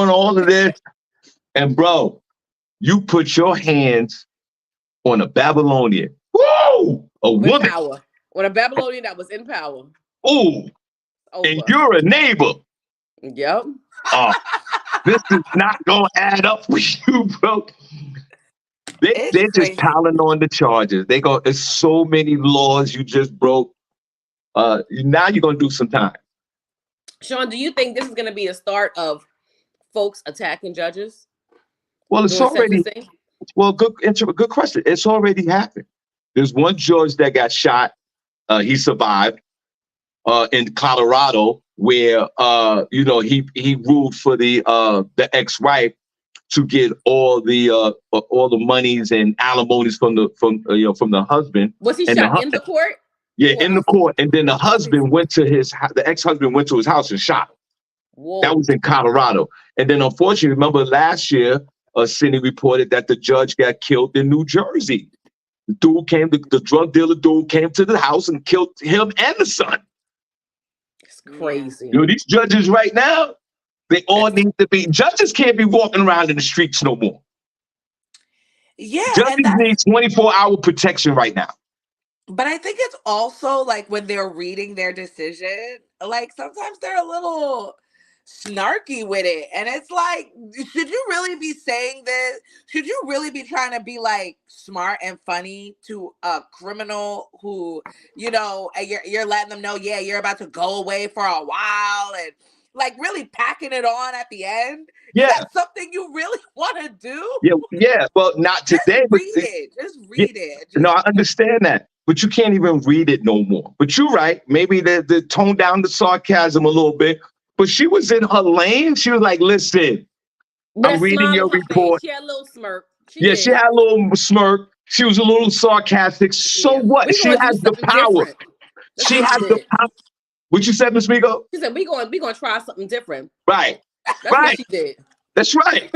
all of this. And bro, you put your hands on a Babylonian. Woo! With woman. Power. On a Babylonian that was in power. Ooh. And you're a neighbor. Yep. This is not gonna add up for you, bro. They're just piling on the charges. There's so many laws you just broke. Now you're gonna do some time. Shawn, do you think this is gonna be a start of folks attacking judges? Well, it's already. Well, good question. It's already happened. There's one judge that got shot. He survived. In Colorado, where he ruled for the ex-wife to get all the monies and alimonies from the husband. Was he shot in the court? Yeah, in the court, and then the ex-husband went to his house and shot him. Whoa. That was in Colorado, and then unfortunately, remember last year, Senny reported that the judge got killed in New Jersey. The drug dealer dude came to the house and killed him and the son. Crazy. These judges right now, they all need to be. Judges can't be walking around in the streets no more. Yeah. Judges need 24-hour protection right now. But I think it's also like when they're reading their decision, like sometimes they're a little snarky with it. And it's like, should you really be saying this? Should you really be trying to be like smart and funny to a criminal who, you know, you're letting them know, yeah, you're about to go away for a while, and like really packing it on at the end? Yeah. Is that something you really want to do? Yeah. Well, not today. Just read it. Just read it. No, I understand that. But you can't even read it no more. But you're right. Maybe they tone down the sarcasm a little bit. But she was in her lane. She was like, listen, I'm reading your report. She had a little smirk. She had a little smirk. She was a little sarcastic. So what? She has the power. She has the power. What you said, Ms. Miko? She said, we gonna try something different. Right. That's what she did. That's right.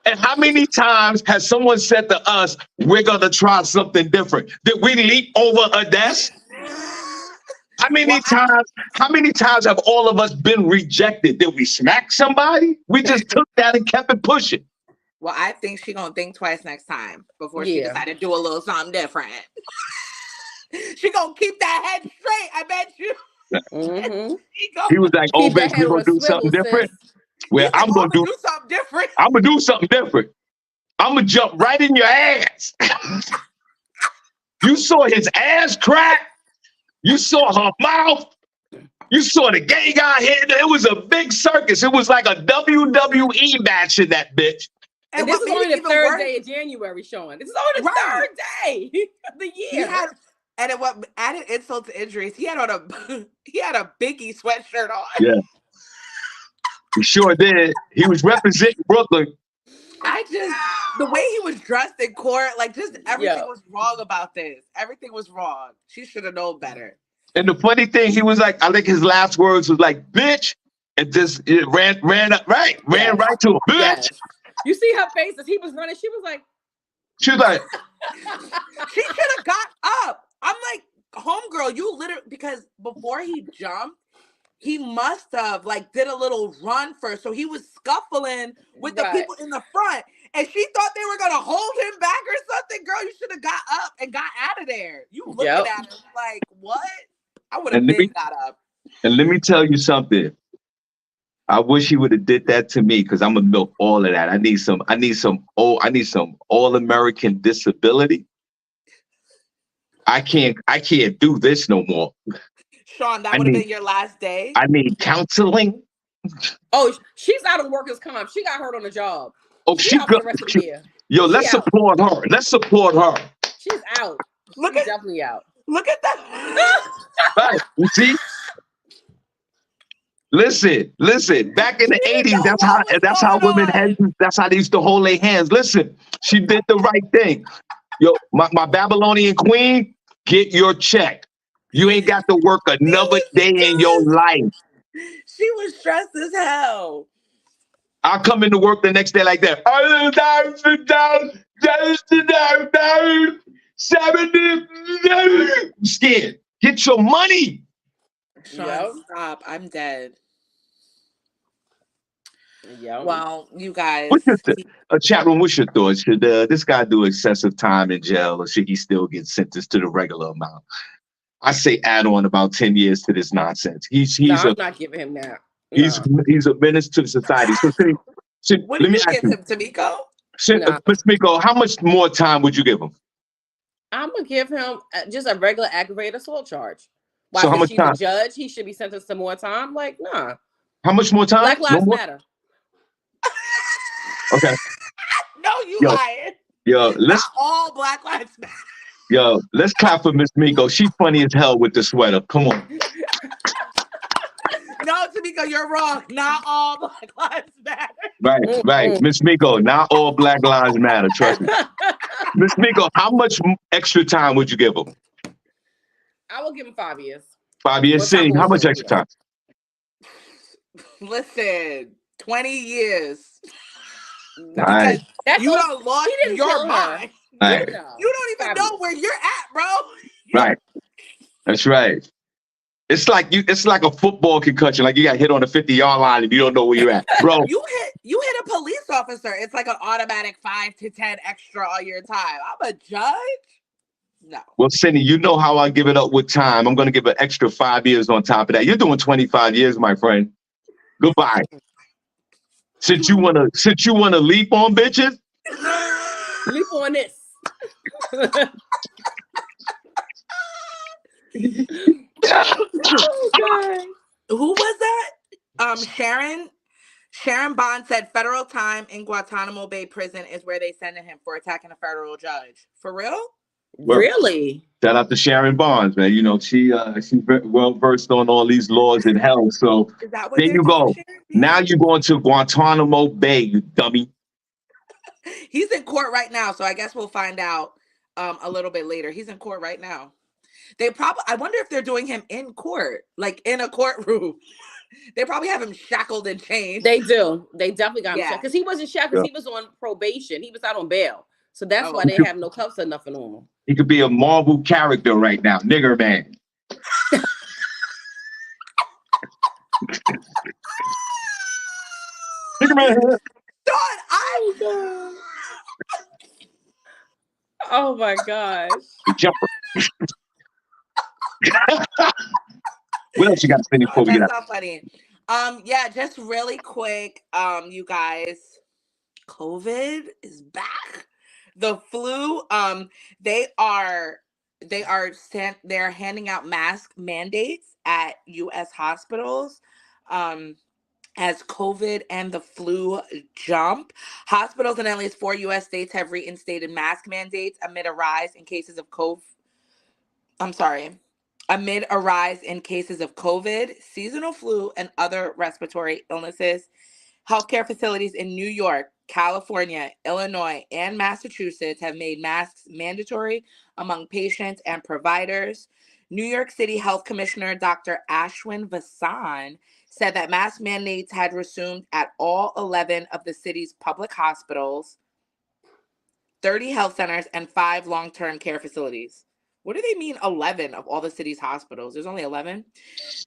And how many times has someone said to us, we're going to try something different? Did we leap over a desk? How many times have all of us been rejected? Did we smack somebody? We just took that and kept it pushing. Well, I think she's going to think twice next time before she decided to do a little something different. She going to keep that head straight, I bet you. Mm-hmm. He was like, oh, bitch, we're going to do something different. Well, I'm going to do something different. I'm going to do something different. I'm going to jump right in your ass. You saw his ass crack. You saw her mouth. You saw the gay guy here. It was a big circus. It was like a WWE match in that bitch. And this is only the third day of January, Shawn. This is only the third day of the year. And what added insult to injuries, he had a Biggie sweatshirt on. Yeah. He sure did. He was representing Brooklyn. The way he was dressed in court, like just everything was wrong about this. Everything was wrong. She should have known better. And the funny thing, he was like, I think his last words was like, bitch. And just ran right to a bitch. Yes. You see her face as he was running. She was like, she should have got up. I'm like, homegirl, you literally, because before he jumped, he must have like did a little run first. So he was scuffling with the people in the front. And she thought they were going to hold him back or something. Girl, you should have got up and got out of there. You looking at him like, what? I would have got up. And let me tell you something. I wish he would have did that to me because I'm gonna milk all of that. I need some all-American disability. I can't do this no more. Shawn, that would have been your last day. I need counseling. Oh, she's out of workers' comp. She got hurt on the job. Oh, she's good. Let's support her. Let's support her. She's out. She's definitely out. Look at that. Right. You see? Listen. Back in the 80s, that's how women had. That's how they used to hold their hands. Listen, she did the right thing. Yo, my Babylonian queen, get your check. You ain't got to work another day in your life. She was stressed as hell. I'll come into work the next day like that. I'm scared. Get your money. Shawn, stop. I'm dead. Yeah. Well, you guys. Chat room, what's your thoughts? Should this guy do excessive time in jail, or should he still get sentenced to the regular amount? I say add on about 10 years to this nonsense. I'm not giving him that. No. He's a menace to society. So what did you give him, to Miko? Miss Miko, how much more time would you give him? I'm gonna give him just a regular aggravated assault charge. Why? So how much time? He's a judge. He should be sentenced to more time. Like, nah. How much more time? Black Lives Matter. Okay. No, you lying. Yo, not all Black Lives Matter. Yo, let's clap for Miss Miko. She's funny as hell with the sweater. Come on. No, Tamiko, you're wrong. Not all Black Lives Matter. Right. Miss Miko, not all Black Lives Matter. Trust me. Miss Miko, how much extra time would you give him? I will give him 5 years. 5 years. Sing. How much extra time? Listen, 20 years. Right. You don't lost your mind. Right. You don't even know where you're at, bro. Right. That's right. It's like a football concussion. Like you got hit on the 50-yard line and you don't know where you're at, bro. You hit a police officer. It's like an automatic 5 to 10 extra all your time. I'm a judge. No. Well, Senny, you know how I give it up with time. I'm going to give an extra 5 years on top of that. You're doing 25 years, my friend. Goodbye. Since you wanna leap on bitches? Leap on this. Oh God. Who was that? Sharon Bond said federal time in Guantanamo Bay prison is where they sending him for attacking a federal judge. For real? Really? Shout out to Sharon Barnes, man. You know, she's well versed on all these laws in hell. So Is that what there they're you doing, go. Sharon? Now you're going to Guantanamo Bay, you dummy. He's in court right now, so I guess we'll find out a little bit later. He's in court right now. I wonder if they're doing him in court, like in a courtroom. They probably have him shackled and chained. They do. They definitely got him shackled. Because he wasn't shackled, Yeah. he was on probation. He was out on bail. So that's why they have no cuffs or nothing on him. He could be a Marvel character right now. Nigger man. Nigger man. Oh my gosh. Jumper. What else you got to say before we get out? That's so funny. Yeah, just really quick, you guys. COVID is back. The flu, they're handing out mask mandates at U.S. hospitals. As COVID and the flu jump, hospitals in at least 4 U.S. states have reinstated mask mandates amid a rise in cases of COVID, seasonal flu, and other respiratory illnesses. Healthcare facilities in New York, California, Illinois, and Massachusetts have made masks mandatory among patients and providers. New York City Health Commissioner Dr. Ashwin Vasan said that mask mandates had resumed at all 11 of the city's public hospitals, 30 health centers, and 5 long-term care facilities. What do they mean 11 of all the city's hospitals? There's only 11.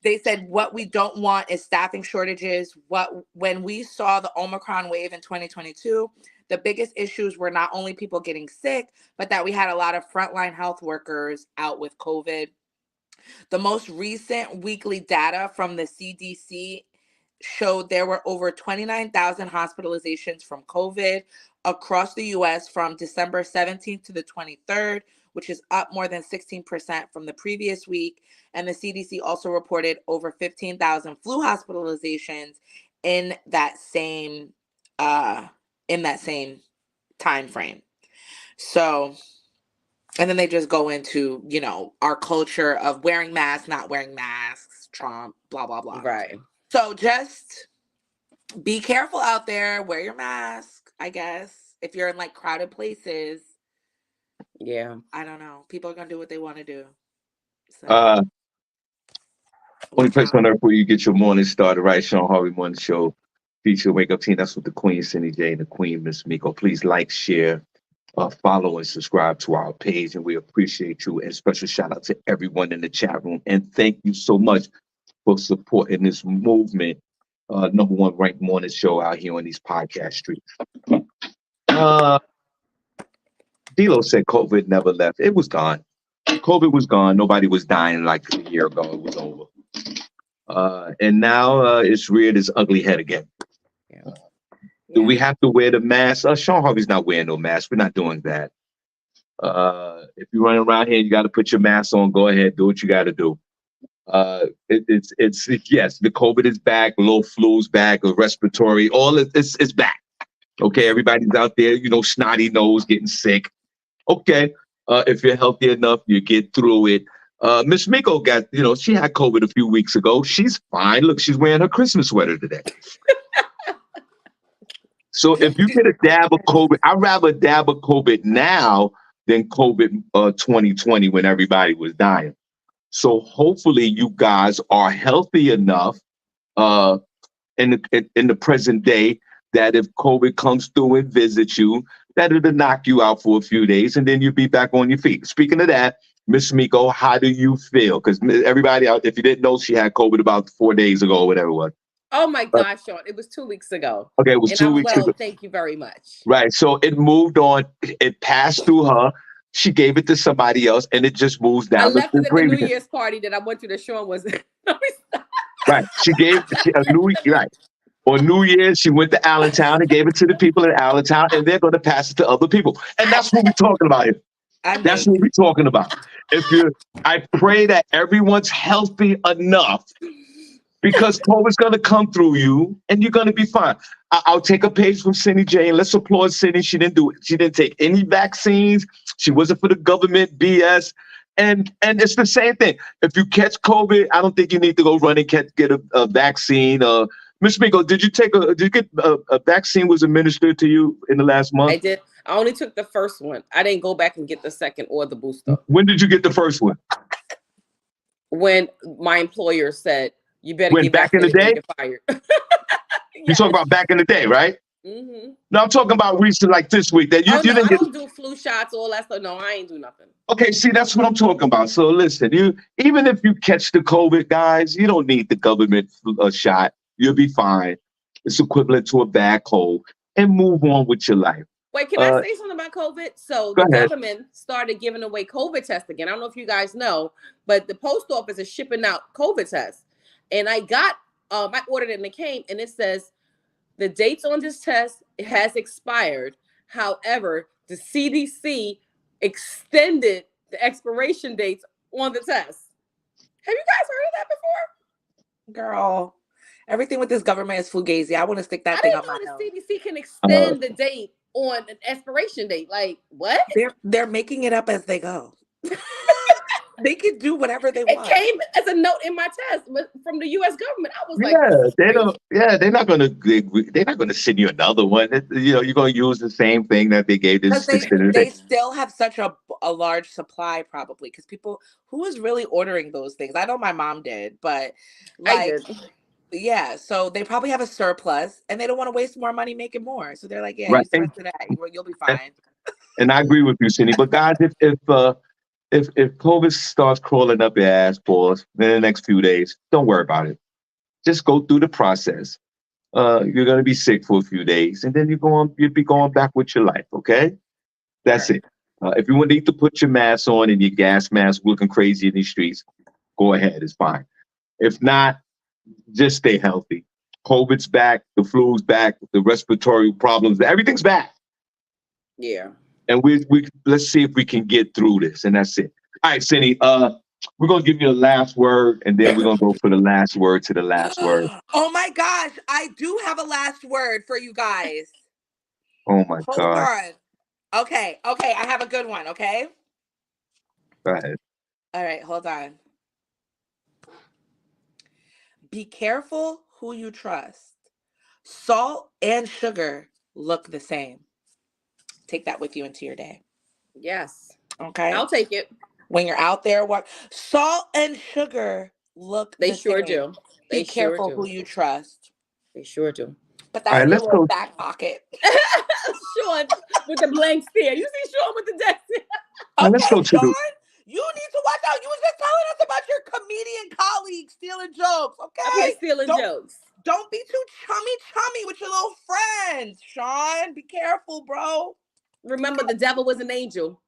They said what we don't want is staffing shortages. When we saw the Omicron wave in 2022, the biggest issues were not only people getting sick, but that we had a lot of frontline health workers out with COVID. The most recent weekly data from the CDC showed there were over 29,000 hospitalizations from COVID across the U.S. from December 17th to the 23rd, which is up more than 16% from the previous week. And the CDC also reported over 15,000 flu hospitalizations in that same time frame. So, and then they just go into, our culture of wearing masks, not wearing masks, Trump, blah, blah, blah. Right. So just be careful out there. Wear your mask, I guess. If you're in like crowded places. Yeah. I don't know. People are going to do what they want to do. So, only place on earth where you get your morning started, right? Shawn Harvey Morning Show. Feature Wake Up Team. That's with the Queen, SennyJ, and the Queen, Miss Miko. Please like, share, follow, and subscribe to our page. And we appreciate you. And special shout out to everyone in the chat room. And thank you so much for supporting this movement. Number 1 ranked morning show out here on these podcast streets. D-Lo said COVID never left. It was gone. COVID was gone. Nobody was dying like a year ago. It was over. And now it's reared its ugly head again. Do we have to wear the mask? Shawn Harvey's not wearing no mask. We're not doing that. If you're running around here, you got to put your mask on. Go ahead, do what you got to do. It's yes, the COVID is back. Low flu's back. Respiratory, all it's back. Okay, everybody's out there, snotty nose, getting sick. Okay, if you're healthy enough, you get through it. Miss Miko got, she had COVID a few weeks ago. She's fine. Look, she's wearing her Christmas sweater today. So if you get a dab of COVID, I'd rather dab of COVID now than COVID 2020 when everybody was dying. So hopefully you guys are healthy enough in the present day that if COVID comes through and visits you, that it'll knock you out for a few days and then you'll be back on your feet. Speaking of that, Miss Miko, how do you feel? Because everybody out, if you didn't know, she had COVID about 4 days ago or whatever it was. Oh my gosh, Shawn. It was 2 weeks ago. Okay, it was 2 weeks ago. Thank you very much. Right. So it moved on. It passed through her. She gave it to somebody else and it just moves down. I left it at the New Year's party that I went to that Shawn was right. She gave a New right. On New Year's, she went to Allentown and gave it to the people in Allentown, and they're going to pass it to other people. And that's what we're talking about here. That's what we're talking about. I pray that everyone's healthy enough because COVID's going to come through you, and you're going to be fine. I'll take a page from SennyJ, and let's applaud Senny. She didn't do it. She didn't take any vaccines. She wasn't for the government BS. And it's the same thing. If you catch COVID, I don't think you need to go run and get a vaccine. Ms. Miko, did you get a vaccine was administered to you in the last month? I did. I only took the first one. I didn't go back and get the second or the booster. When did you get the first one? When my employer said, you better get back in the day? Get fired. You talking about back in the day, right? Mm-hmm. No, I'm talking about recent, like this week. That you didn't I don't do flu shots, all that stuff. No, I ain't do nothing. Okay, see, that's what I'm talking about. So listen, even if you catch the COVID, guys, you don't need the government shot. You'll be fine. It's equivalent to a bad cold, and move on with your life. Wait, can I say something about COVID? So the government started giving away COVID tests again. I don't know if you guys know, but the post office is shipping out COVID tests. And I ordered it and it came and it says the dates on this test has expired. However, the CDC extended the expiration dates on the test. Have you guys heard of that before? Girl, everything with this government is fugazi. I want to stick that thing on my nose. The CDC can extend the date on an expiration date. Like, what? They're making it up as they go. They can do whatever they want. It came as a note in my test from the U.S. government. I was they're not gonna send you another one. You're gonna use the same thing that they gave this. They still have such a large supply, probably, because who is really ordering those things? I know my mom did, but I did. Yeah, so they probably have a surplus, and they don't want to waste more money making more. So they're like, "Yeah, right. You to that, you'll be fine." And I agree with you, Cindy. But guys, if COVID starts crawling up your ass balls in the next few days, don't worry about it. Just go through the process. You're gonna be sick for a few days, and then you'll be going back with your life. Okay, that's it. If you need to put your mask on and your gas mask looking crazy in these streets, go ahead. It's fine. If not, just stay healthy. COVID's back, the flu's back, the respiratory problems, everything's back. Yeah. And we let's see if we can get through this, and that's it. All right, Cindy. We're gonna give you a last word, and then we're gonna go for the last word to the last word. Oh my gosh, I do have a last word for you guys. Oh my God. Hold on. Okay, I have a good one. Okay. Go ahead. All right, hold on. Be careful who you trust. Salt and sugar look the same. Take that with you into your day. Yes. Okay. I'll take it. When you're out there, salt and sugar look the same. They sure do. Be careful who you trust. They sure do. But that's your little back pocket. Shawn with the blank stare. You see Shawn with the death stare. Okay, let's go to Shawn, you need to watch out. You was just telling us about your comedian colleagues stealing jokes, okay? Stealing jokes. Don't be too chummy with your little friends, Shawn. Be careful, bro. Remember, the devil was an angel.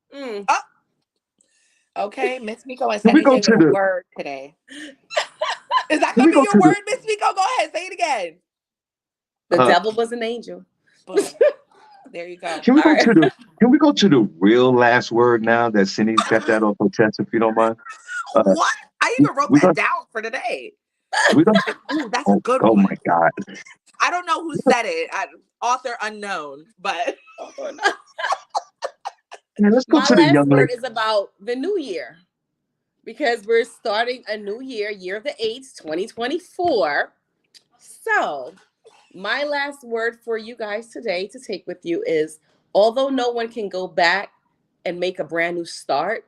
Okay, Miss Miko and SennyJ with a word today. Is that going to be your word, Miss Miko? Go ahead, say it again. The devil was an angel. Boom. There you go. Can we go to the real last word now that Cindy's got that off her chest, if you don't mind? What? I even wrote that down for today. That's a good one. Oh my God. I don't know who said it. Author unknown, but let's go to the young last word is about the new year, because we're starting a new year of the 8th, 2024. So my last word for you guys today to take with you is, although no one can go back and make a brand new start,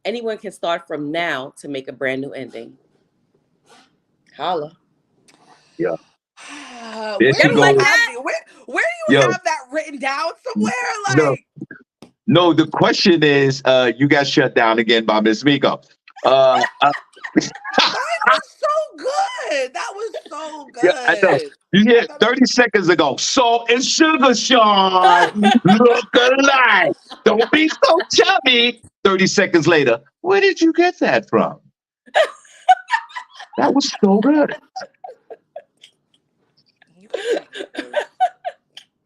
anyone can start from now to make a brand new ending. Holla. Yeah. Where do you have that written down somewhere? No, the question is, you got shut down again by Miss Miko. That was so good. That was so good. Yeah, I know. You hear 30 seconds ago, salt and sugar, Shawn. Look alike. Don't be so chubby. 30 seconds later, where did you get that from? That was so good. You guys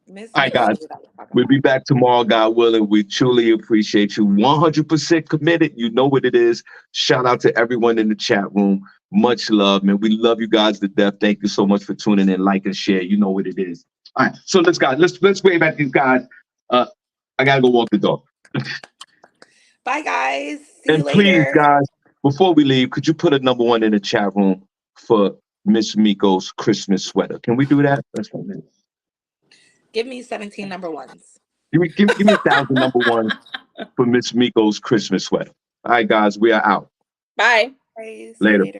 Miss All right, Miko guys. knew that was talking We'll about. be back tomorrow, God willing. We truly appreciate you. 100% committed. You know what it is. Shout out to everyone in the chat room. Much love, man. We love you guys to death. Thank you so much for tuning in, like and share. You know what it is. All right, so let's wave at these guys. I gotta go walk the dog. Bye, guys. See you And please, later. guys, before we leave, could you put a number one in the chat room for Miss Miko's Christmas sweater? Can we do that? That's what it is. Give me 17 number ones. Give me 1,000 number one for Miss Miko's Christmas sweater. All right, guys, we are out. Bye. Bye. See you Later. later.